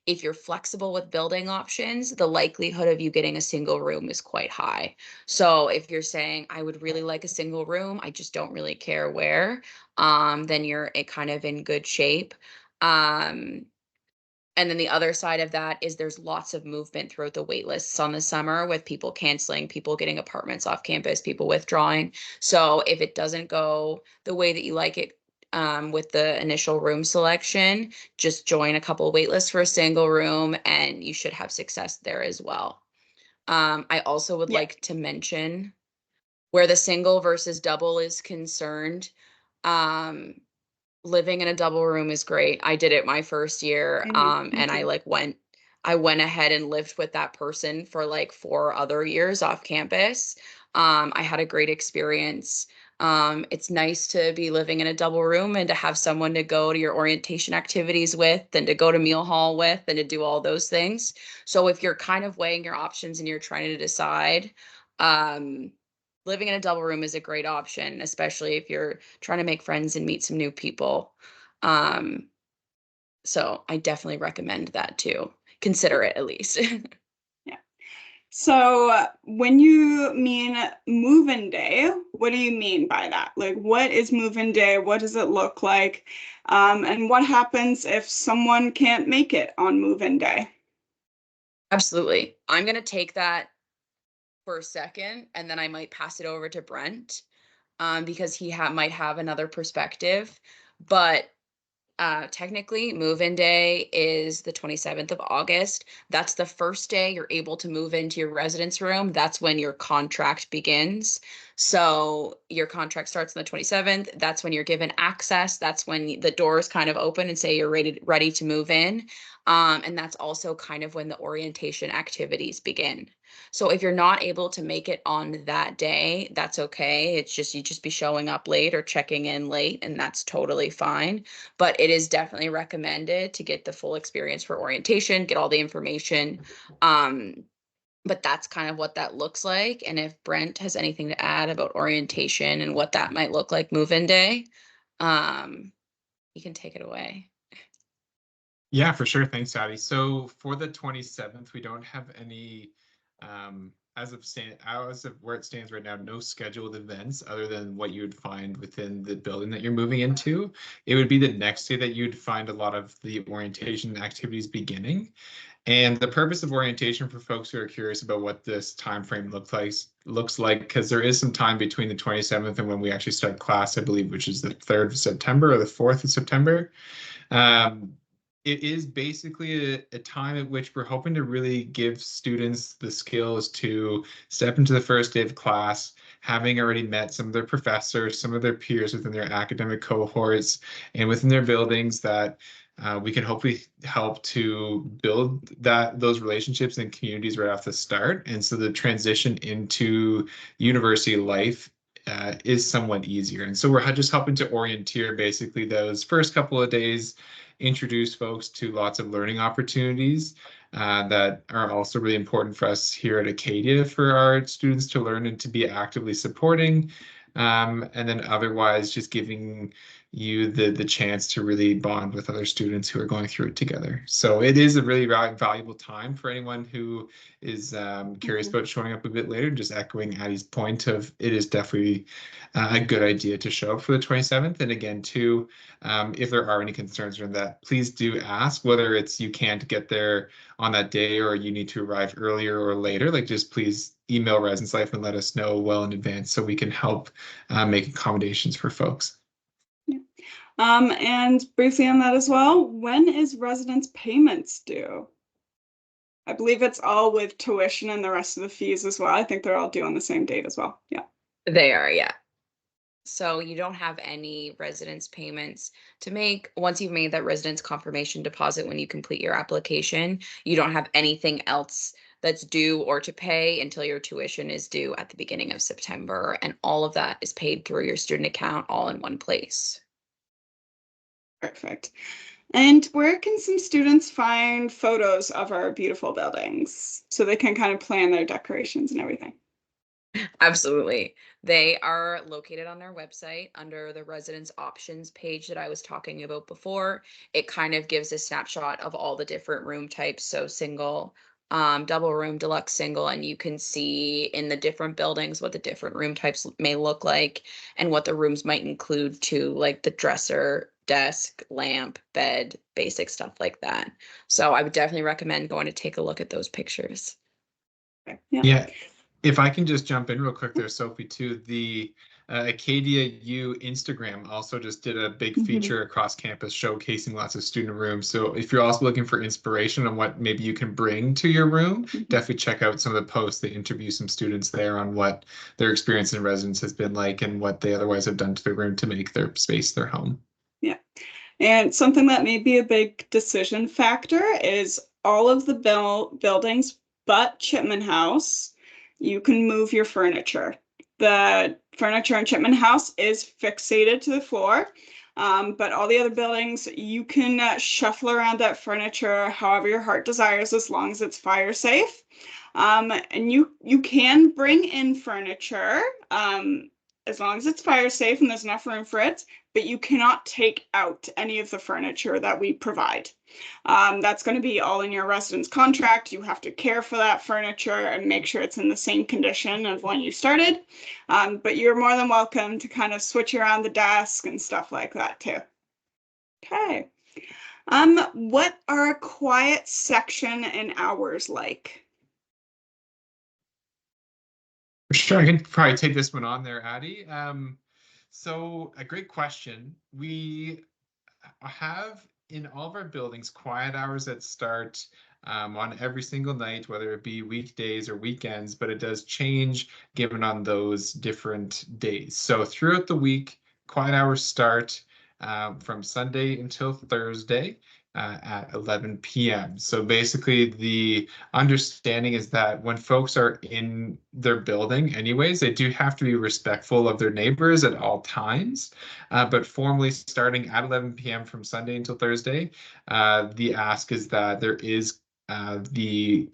If you're flexible with building options, the likelihood of you getting a single room is quite high. So if you're saying, I would really like a single room, I just don't really care where, then you're kind of in good shape. And then the other side of that is there's lots of movement throughout the wait lists on the summer with people canceling, people getting apartments off campus, people withdrawing. So if it doesn't go the way that you like it, with the initial room selection, just join a couple wait lists for a single room and you should have success there as well. I also would Yeah. like to mention where the single versus double is concerned. Living in a double room is great. I did it my first year. And I went ahead and lived with that person for like 4 other years off campus. I had a great experience. It's nice to be living in a double room and to have someone to go to your orientation activities with and to go to meal hall with and to do all those things. So if you're kind of weighing your options and you're trying to decide, living in a double room is a great option, especially if you're trying to make friends and meet some new people. So I definitely recommend that too. Consider it at least. Yeah. So when you mean move-in day, what do you mean by that? Like, what is move-in day? What does it look like? And what happens if someone can't make it on move-in day? Absolutely. I'm going to take that for a second and then I might pass it over to Brent, because he might have another perspective. But technically, move-in day is the 27th of August. That's the first day you're able to move into your residence room. That's when your contract begins. So your contract starts on the 27th. That's when you're given access. That's when the doors kind of open and say you're ready to move in. And that's also kind of when the orientation activities begin. So if you're not able to make it on that day, that's okay. It's just you just be showing up late or checking in late, and that's totally fine. But it is definitely recommended to get the full experience for orientation, get all the information. But that's kind of what that looks like. And if Brent has anything to add about orientation and what that might look like move-in day, you can take it away. Yeah, for sure. Thanks, Addie. So for the 27th, we don't have any, as of where it stands right now, no scheduled events other than what you would find within the building that you're moving into. It would be the next day that you'd find a lot of the orientation activities beginning. And the purpose of orientation for folks who are curious about what this time frame looks like, because there is some time between the 27th and when we actually start class, I believe, which is the 3rd of September or the 4th of September. It is basically a time at which we're hoping to really give students the skills to step into the first day of class, having already met some of their professors, some of their peers within their academic cohorts and within their buildings, that we can hopefully help to build those relationships and communities right off the start. And so the transition into university life is somewhat easier. And so we're just helping to orienteer basically those first couple of days, introduce folks to lots of learning opportunities that are also really important for us here at Acadia for our students to learn and to be actively supporting. And then otherwise just giving you the chance to really bond with other students who are going through it together. So it is a really valuable time for anyone who is curious about showing up a bit later. Just echoing Addie's point of it is definitely a good idea to show up for the 27th. And again, too, if there are any concerns around that, please do ask, whether it's you can't get there on that day or you need to arrive earlier or later. Like, just please email Residence Life and let us know well in advance so we can help make accommodations for folks. Yeah. And briefly on that as well, when is residence payments due? I believe it's all with tuition and the rest of the fees as well. I think they're all due on the same date as well. Yeah. They are, yeah. So you don't have any residence payments to make. Once you've made that residence confirmation deposit when you complete your application, you don't have anything else that's due or to pay until your tuition is due at the beginning of September. And all of that is paid through your student account all in one place. Perfect. And where can some students find photos of our beautiful buildings so they can kind of plan their decorations and everything? Absolutely. They are located on their website under the residence options page that I was talking about before. It kind of gives a snapshot of all the different room types. So single, double room, deluxe, single, and you can see in the different buildings what the different room types may look like and what the rooms might include to like the dresser, desk, lamp, bed, basic stuff like that. So I would definitely recommend going to take a look at those pictures. Okay. Yeah. Yeah, if I can just jump in real quick there, Sophie, too, the Acadia U Instagram also just did a big feature across campus showcasing lots of student rooms. So if you're also looking for inspiration on what maybe you can bring to your room, definitely check out some of the posts. They interview some students there on what their experience in residence has been like and what they otherwise have done to their room to make their space their home. Yeah. And something that may be a big decision factor is all of the buildings but Chipman House, you can move your furniture. The furniture in Chipman House is fixated to the floor, but all the other buildings, you can shuffle around that furniture however your heart desires as long as it's fire safe. And you can bring in furniture as long as it's fire safe and there's enough room for it, but you cannot take out any of the furniture that we provide. That's going to be all in your residence contract. You have to care for that furniture and make sure it's in the same condition as when you started. But you're more than welcome to kind of switch around the desk and stuff like that too. Okay. What are a quiet section and hours like? Sure, I can probably take this one on there, Addie. So a great question. We have in all of our buildings quiet hours that start on every single night, whether it be weekdays or weekends, but it does change given on those different days. So throughout the week, quiet hours start from Sunday until Thursday. At 11 p.m. So basically the understanding is that when folks are in their building anyways, they do have to be respectful of their neighbors at all times. But formally starting at 11 p.m. from Sunday until Thursday, the ask is that there is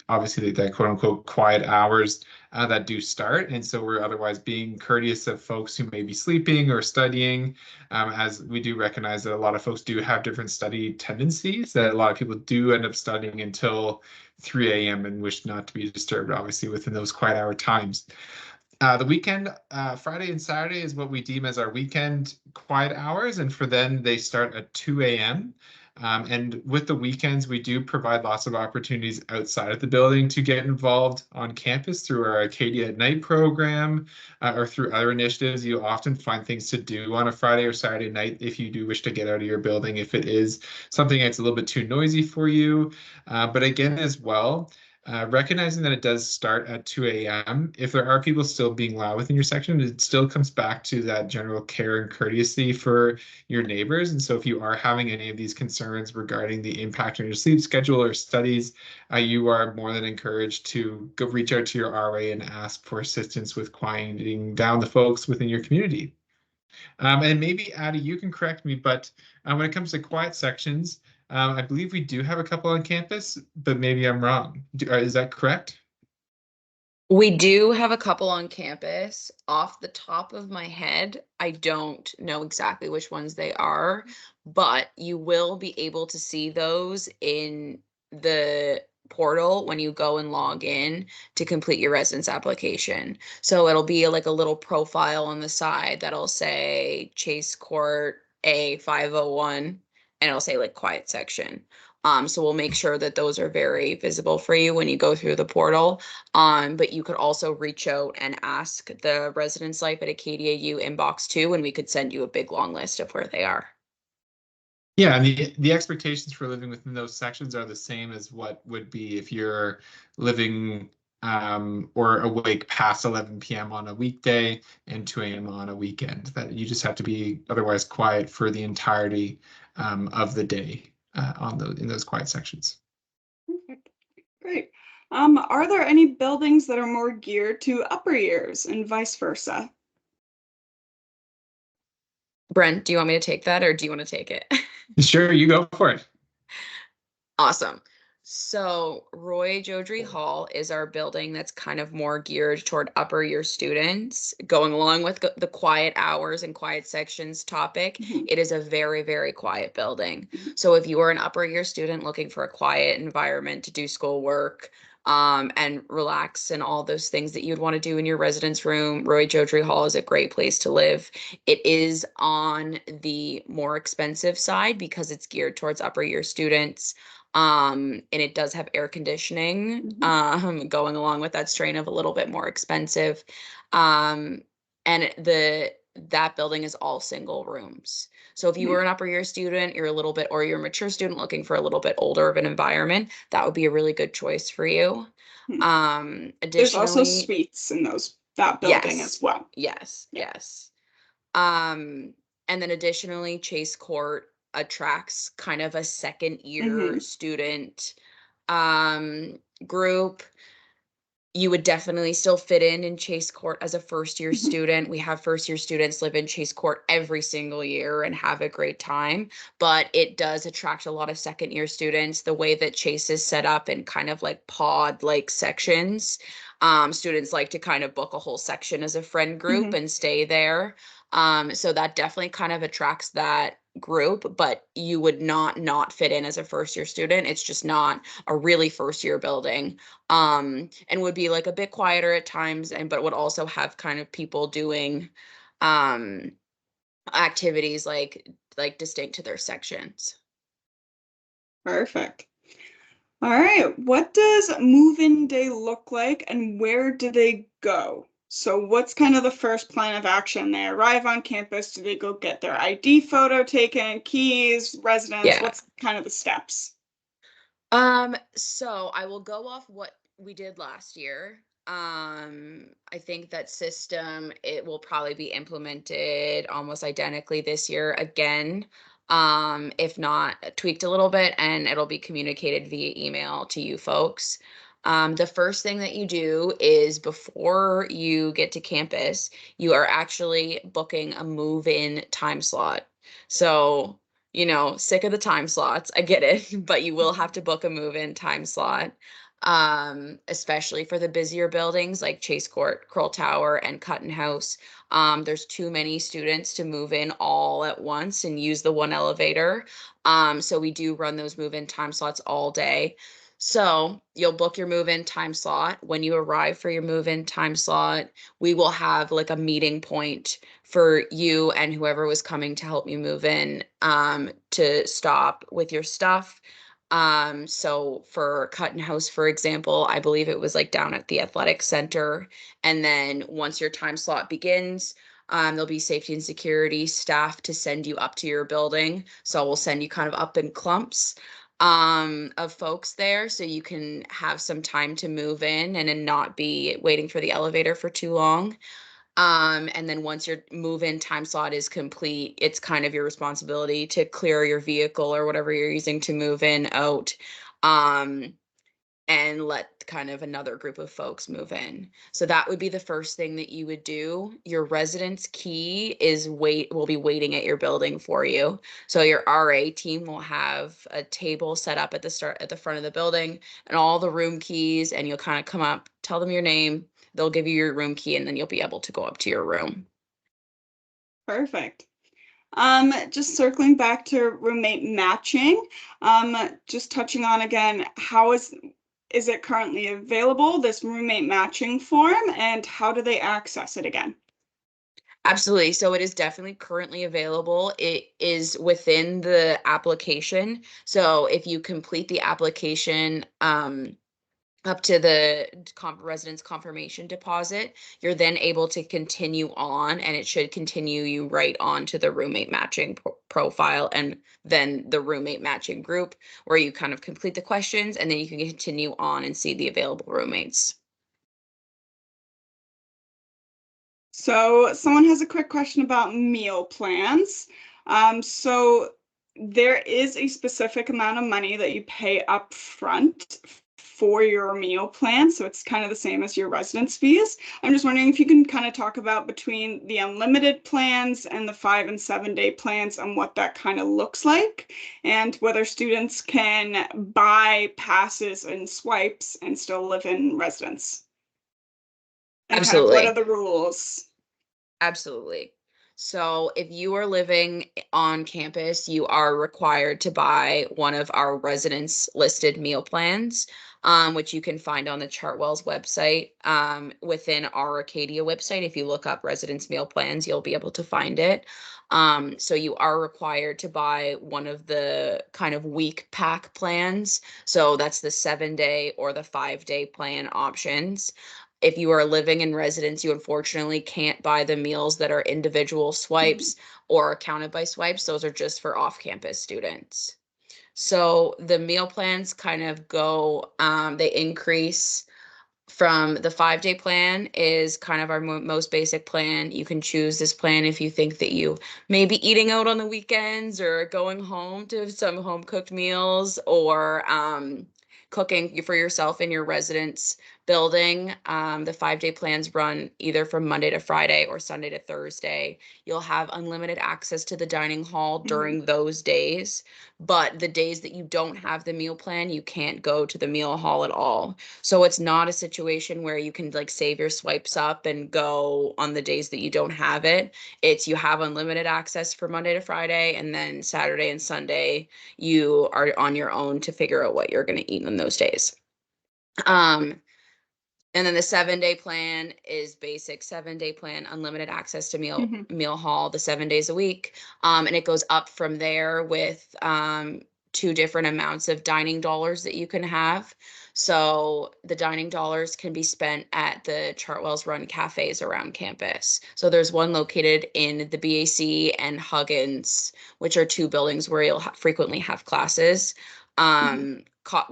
obviously the quote unquote quiet hours that do start. And so we're otherwise being courteous of folks who may be sleeping or studying, as we do recognize that a lot of folks do have different study tendencies, that a lot of people do end up studying until 3 a.m. and wish not to be disturbed, obviously, within those quiet hour times. The weekend, Friday and Saturday is what we deem as our weekend quiet hours, and for them, they start at 2 a.m. And with the weekends, we do provide lots of opportunities outside of the building to get involved on campus through our Acadia at Night program or through other initiatives. You often find things to do on a Friday or Saturday night if you do wish to get out of your building, if it is something that's a little bit too noisy for you. But again, as well, recognizing that it does start at 2 a.m. If there are people still being loud within your section, it still comes back to that general care and courtesy for your neighbors. And so if you are having any of these concerns regarding the impact on your sleep schedule or studies, you are more than encouraged to go reach out to your RA and ask for assistance with quieting down the folks within your community. And maybe, Addie, you can correct me, but when it comes to quiet sections, I believe we do have a couple on campus, but maybe I'm wrong. Is that correct? We do have a couple on campus. Off the top of my head, I don't know exactly which ones they are, but you will be able to see those in the portal when you go and log in to complete your residence application. So it'll be like a little profile on the side that'll say Chase Court A501, and it'll say like quiet section. So we'll make sure that those are very visible for you when you go through the portal. But you could also reach out and ask the Residence Life at Acadia U inbox too, and we could send you a big long list of where they are. Yeah, and the expectations for living within those sections are the same as what would be if you're living or awake past 11 p.m. on a weekday and 2 a.m. on a weekend. That you just have to be otherwise quiet for the entirety of the day in those quiet sections. Perfect. Great. Are there any buildings that are more geared to upper years and vice versa? Brent, do you want me to take that or do you want to take it? Sure, you go for it. Awesome. So Roy Jodrey Hall is our building that's kind of more geared toward upper year students. Going along with the quiet hours and quiet sections topic, it is a very, very quiet building. So if you are an upper year student looking for a quiet environment to do schoolwork, and relax and all those things that you'd want to do in your residence room, Roy Jodrey Hall is a great place to live. It is on the more expensive side because it's geared towards upper year students. And it does have air conditioning, going along with that strain of a little bit more expensive. And that building is all single rooms. So if you were an upper year student, you're a little bit, or you're a mature student looking for a little bit older of an environment, that would be a really good choice for you. There's also Additionally, suites in that building as well. Yes, Yeah. yes. And then additionally, Chase Court attracts kind of a second year student group. You would definitely still fit in Chase Court as a first year student. We have first year students live in Chase Court every single year and have a great time, but it does attract a lot of second year students. The way that Chase is set up in kind of like pod like sections, students like to kind of book a whole section as a friend group and stay there. So that definitely kind of attracts that group, but you would not fit in as a first year student. It's just not a really first year building. And would be like a bit quieter at times, but would also have kind of people doing activities like distinct to their sections. Perfect. All right. What does move-in day look like and where do they go? So what's kind of the first plan of action? They arrive on campus, do they go get their ID photo taken, keys, residence? Yeah. What's kind of the steps? So I will go off what we did last year. I think that system, it will probably be implemented almost identically this year again. If not tweaked a little bit, and it'll be communicated via email to you folks. The first thing that you do is before you get to campus, you are actually booking a move-in time slot. So sick of the time slots. I get it, but you will have to book a move-in time slot, especially for the busier buildings like Chase Court, Kroll Tower, and Cutton House. There's too many students to move in all at once and use the one elevator. So we do run those move-in time slots all day. So you'll book your move-in time slot. When you arrive for your move-in time slot, we will have like a meeting point for you and whoever was coming to help you move in, to stop with your stuff. So for Cutton House, for example, I believe it was like down at the athletic center. And then once your time slot begins, there'll be safety and security staff to send you up to your building. So we'll send you kind of up in clumps of folks there so you can have some time to move in and not be waiting for the elevator for too long. And then once your move-in time slot is complete, it's kind of your responsibility to clear your vehicle or whatever you're using to move in out, and let kind of another group of folks move in. So that would be the first thing that you would do. Your residence key will be waiting at your building for you. So your RA team will have a table set up at the front of the building and all the room keys, and you'll kind of come up, tell them your name, they'll give you your room key, and then you'll be able to go up to your room. Perfect. Just circling back to roommate matching, just touching on again, how is it currently available, this roommate matching form, and how do they access it again? Absolutely. So it is definitely currently available. It is within the application. So if you complete the application, up to the residence confirmation deposit, you're then able to continue on, and it should continue you right on to the roommate matching profile and then the roommate matching group, where you kind of complete the questions and then you can continue on and see the available roommates. So someone has a quick question about meal plans. So there is a specific amount of money that you pay up front for your meal plan. So it's kind of the same as your residence fees. I'm just wondering if you can kind of talk about between the unlimited plans and the 5 and 7 day plans and what that kind of looks like, and whether students can buy passes and swipes and still live in residence. And kind of what are Absolutely. the rules? Absolutely. So if you are living on campus, you are required to buy one of our residence listed meal plans, which you can find on the Chartwell's website, within our Acadia website. If you look up residence meal plans, you'll be able to find it. So you are required to buy one of the kind of week pack plans. So that's the 7 day or the 5 day plan options. If you are living in residence, you unfortunately can't buy the meals that are individual swipes or counted by swipes. Those are just for off-campus students. So the meal plans kind of go, they increase from the 5 day plan is kind of our most basic plan. You can choose this plan if you think that you may be eating out on the weekends or going home to some home cooked meals, or cooking for yourself in your residence building. The 5 day plans run either from Monday to Friday or Sunday to Thursday. You'll have unlimited access to the dining hall during those days, but the days that you don't have the meal plan, you can't go to the meal hall at all. So it's not a situation where you can like save your swipes up and go on the days that you don't have it. It's you have unlimited access for Monday to Friday, and then Saturday and Sunday you are on your own to figure out what you're going to eat in those days. And then the 7 day plan is basic 7 day plan, unlimited access to meal hall the 7 days a week. And it goes up from there with 2 different amounts of dining dollars that you can have. So the dining dollars can be spent at the Chartwell's run cafes around campus. So there's one located in the BAC and Huggins, which are 2 buildings where you'll frequently have classes.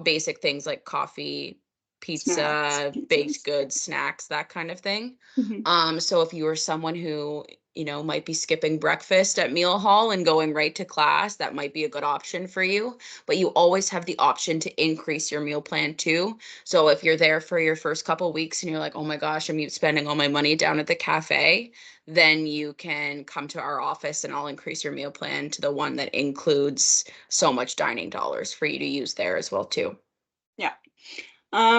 Basic things like coffee, pizza, baked goods, snacks, that kind of thing. So if you are someone who, might be skipping breakfast at meal hall and going right to class, that might be a good option for you. But you always have the option to increase your meal plan too. So if you're there for your first couple weeks and you're like, oh my gosh, I'm spending all my money down at the cafe, then you can come to our office and I'll increase your meal plan to the one that includes so much dining dollars for you to use there as well too. Yeah.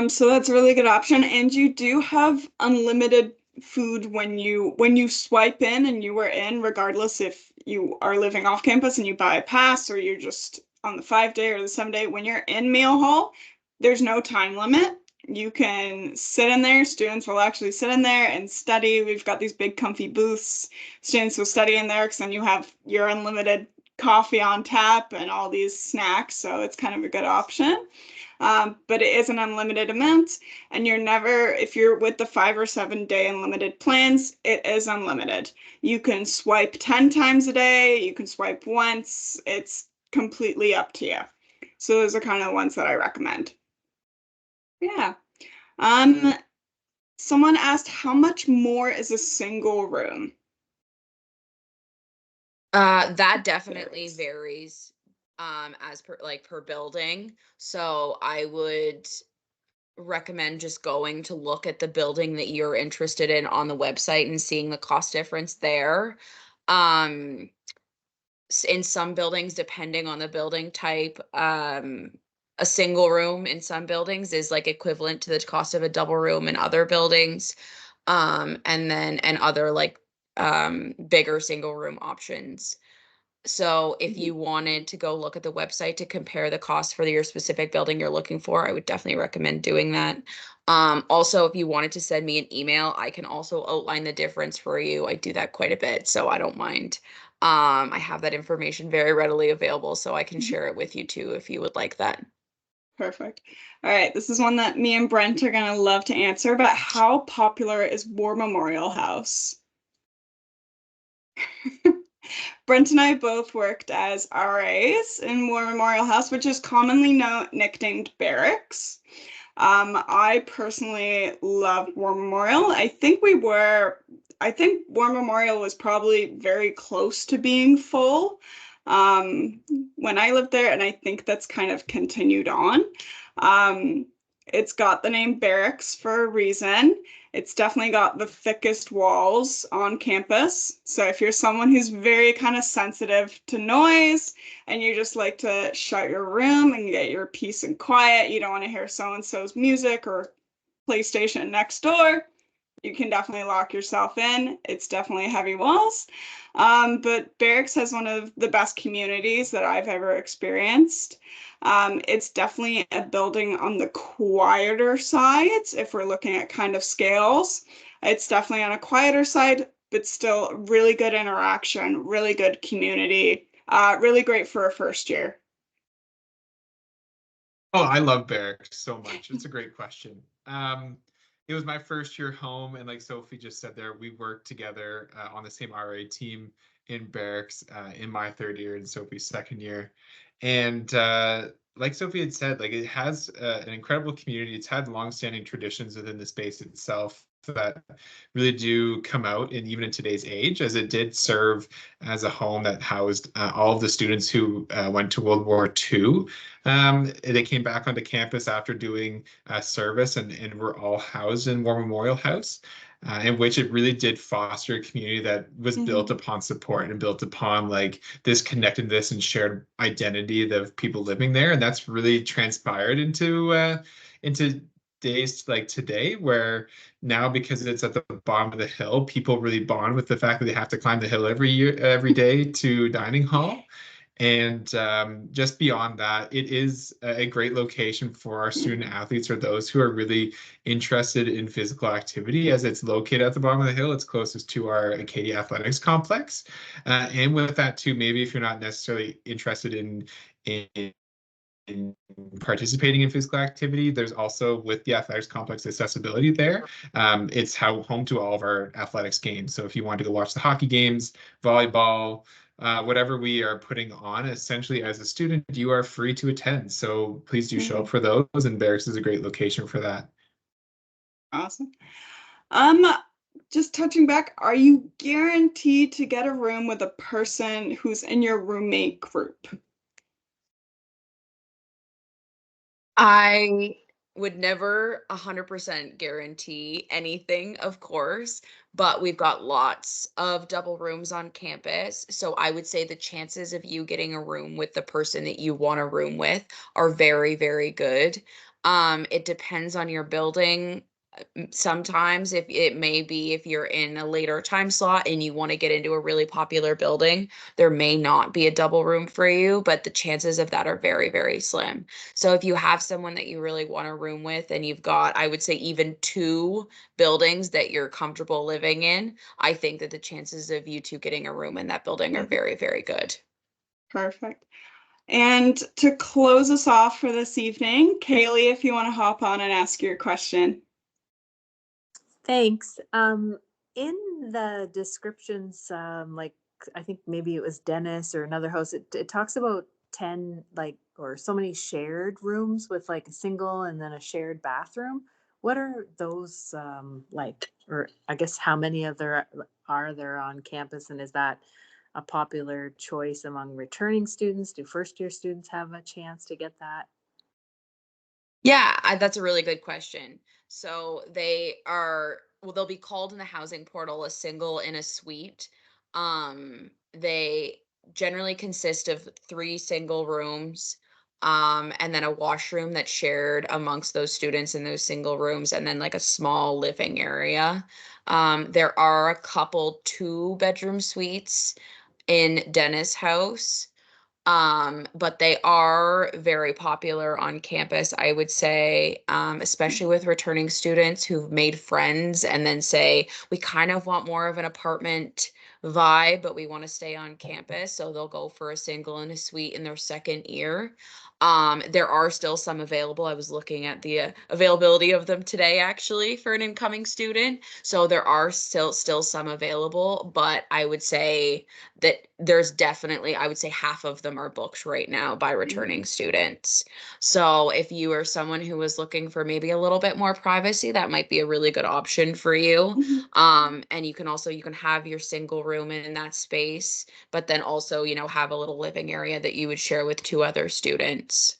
So that's a really good option. And you do have unlimited food when you swipe in and you are in, regardless if you are living off campus and you buy a pass or you're just on the 5 day or the 7 day. When you're in meal hall, there's no time limit. You can sit in there. Students will actually sit in there and study. We've got these big comfy booths. Students will study in there because then you have your unlimited coffee on tap and all these snacks. So it's kind of a good option. But it is an unlimited amount, and you're never, if you're with the 5 or 7 day unlimited plans, it is unlimited. You can swipe 10 times a day, you can swipe once, it's completely up to you. So those are kind of the ones that I recommend. Yeah. Someone asked, how much more is a single room? That definitely varies as per building. So I would recommend just going to look at the building that you're interested in on the website and seeing the cost difference there. In some buildings, depending on the building type, a single room in some buildings is like equivalent to the cost of a double room in other buildings. And other like bigger single room options. So if you wanted to go look at the website to compare the cost for your specific building you're looking for, I would definitely recommend doing that. Also, if you wanted to send me an email, I can also outline the difference for you. I do that quite a bit, so I don't mind. I have that information very readily available, so I can share it with you too if you would like that. Perfect. All right, this is one that me and Brent are going to love to answer, but how popular is War Memorial House? Brent and I both worked as RAs in War Memorial House, which is commonly nicknamed barracks. I personally love War Memorial. I think War Memorial was probably very close to being full when I lived there, and I think that's kind of continued on. It's got the name barracks for a reason. It's definitely got the thickest walls on campus. So if you're someone who's very kind of sensitive to noise and you just like to shut your room and get your peace and quiet, you don't want to hear so-and-so's music or PlayStation next door, you can definitely lock yourself in. It's definitely heavy walls. But Barracks has one of the best communities that I've ever experienced. It's definitely a building on the quieter sides if we're looking at kind of scales. It's definitely on a quieter side, but still really good interaction, really good community, really great for a first year. Oh, I love Barracks so much. It's a great question. It was my first year home, and like Sophie just said there, we worked together on the same RA team in Barracks in my third year and Sophie's second year. And like Sophie had said, like it has an incredible community. It's had longstanding traditions within the space itself that really do come out, and even in today's age, as it did serve as a home that housed all of the students who went to World War II. They came back onto campus after doing service, and were all housed in War Memorial House, in which it really did foster a community that was built upon support and built upon like this connectedness and shared identity of people living there, and that's really transpired into days like today, where now because it's at the bottom of the hill, people really bond with the fact that they have to climb the hill every day to dining hall. And just beyond that, it is a great location for our student athletes or those who are really interested in physical activity, as it's located at the bottom of the hill. It's closest to our Acadia Athletics Complex. And with that too, maybe if you're not necessarily interested in participating in physical activity, there's also with the athletics complex accessibility there. It's home to all of our athletics games. So if you want to go watch the hockey games, volleyball, whatever we are putting on, essentially as a student, you are free to attend. So please do show up for those, and Barracks is a great location for that. Awesome. Um, just touching back, are you guaranteed to get a room with a person who's in your roommate group? I would never 100% guarantee anything, of course, but we've got lots of double rooms on campus. So I would say the chances of you getting a room with the person that you want a room with are very, very good. It depends on your building. Sometimes if it may be if you're in a later time slot and you want to get into a really popular building, there may not be a double room for you, but the chances of that are very, very slim. So if you have someone that you really want a room with and you've got, I would say even two buildings that you're comfortable living in, I think that the chances of you two getting a room in that building are very, very good. Perfect. And to close us off for this evening, Kaylee, if you want to hop on and ask your question. Thanks. In the descriptions, like I think maybe it was Dennis or another host, it talks about 10 like or so many shared rooms with like a single and then a shared bathroom. What are those like? Or I guess how many of there are there on campus, and is that a popular choice among returning students? Do first year students have a chance to get that? Yeah, that's a really good question. So well, they'll be called in the housing portal a single in a suite. They generally consist of three single rooms, and then a washroom that's shared amongst those students in those single rooms, and then like a small living area. There are a couple two-bedroom suites in Dennis House. But they are very popular on campus, I would say, especially with returning students who've made friends and then say, we kind of want more of an apartment vibe, but we want to stay on campus. So they'll go for a single and a suite in their second year. There are still some available. I was looking at the availability of them today, actually, for an incoming student. So there are still some available, but I would say that there's definitely, I would say half of them are booked right now by returning students. So if you are someone who is looking for maybe a little bit more privacy, that might be a really good option for you. And you can have your single room in that space, but then also, have a little living area that you would share with two other students.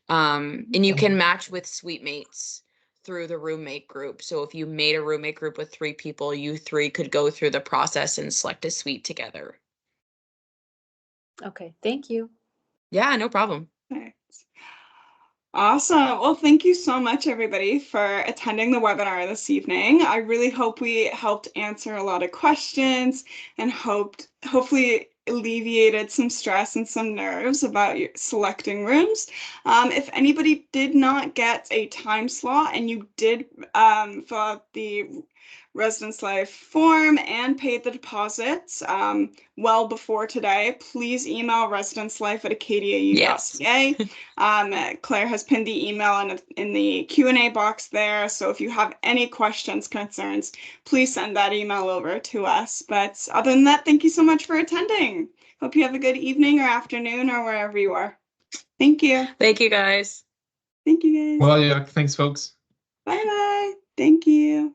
And you can match with suite mates through the roommate group. So if you made a roommate group with 3 people, you 3 could go through the process and select a suite together. Okay, thank you. Yeah, no problem. Thanks. Awesome. Well, thank you so much, everybody, for attending the webinar this evening. I really hope we helped answer a lot of questions and hopefully alleviated some stress and some nerves about selecting rooms. If anybody did not get a time slot and you did fill out the Residence Life form and paid the deposits well before today, please email residencelife@acadiau.ca. Yes. Claire has pinned the email in the Q&A box there. So if you have any questions, concerns, please send that email over to us. But other than that, thank you so much for attending. Hope you have a good evening or afternoon or wherever you are. Thank you. Thank you, guys. Thank you, guys. Well, yeah, thanks, folks. Bye-bye. Thank you.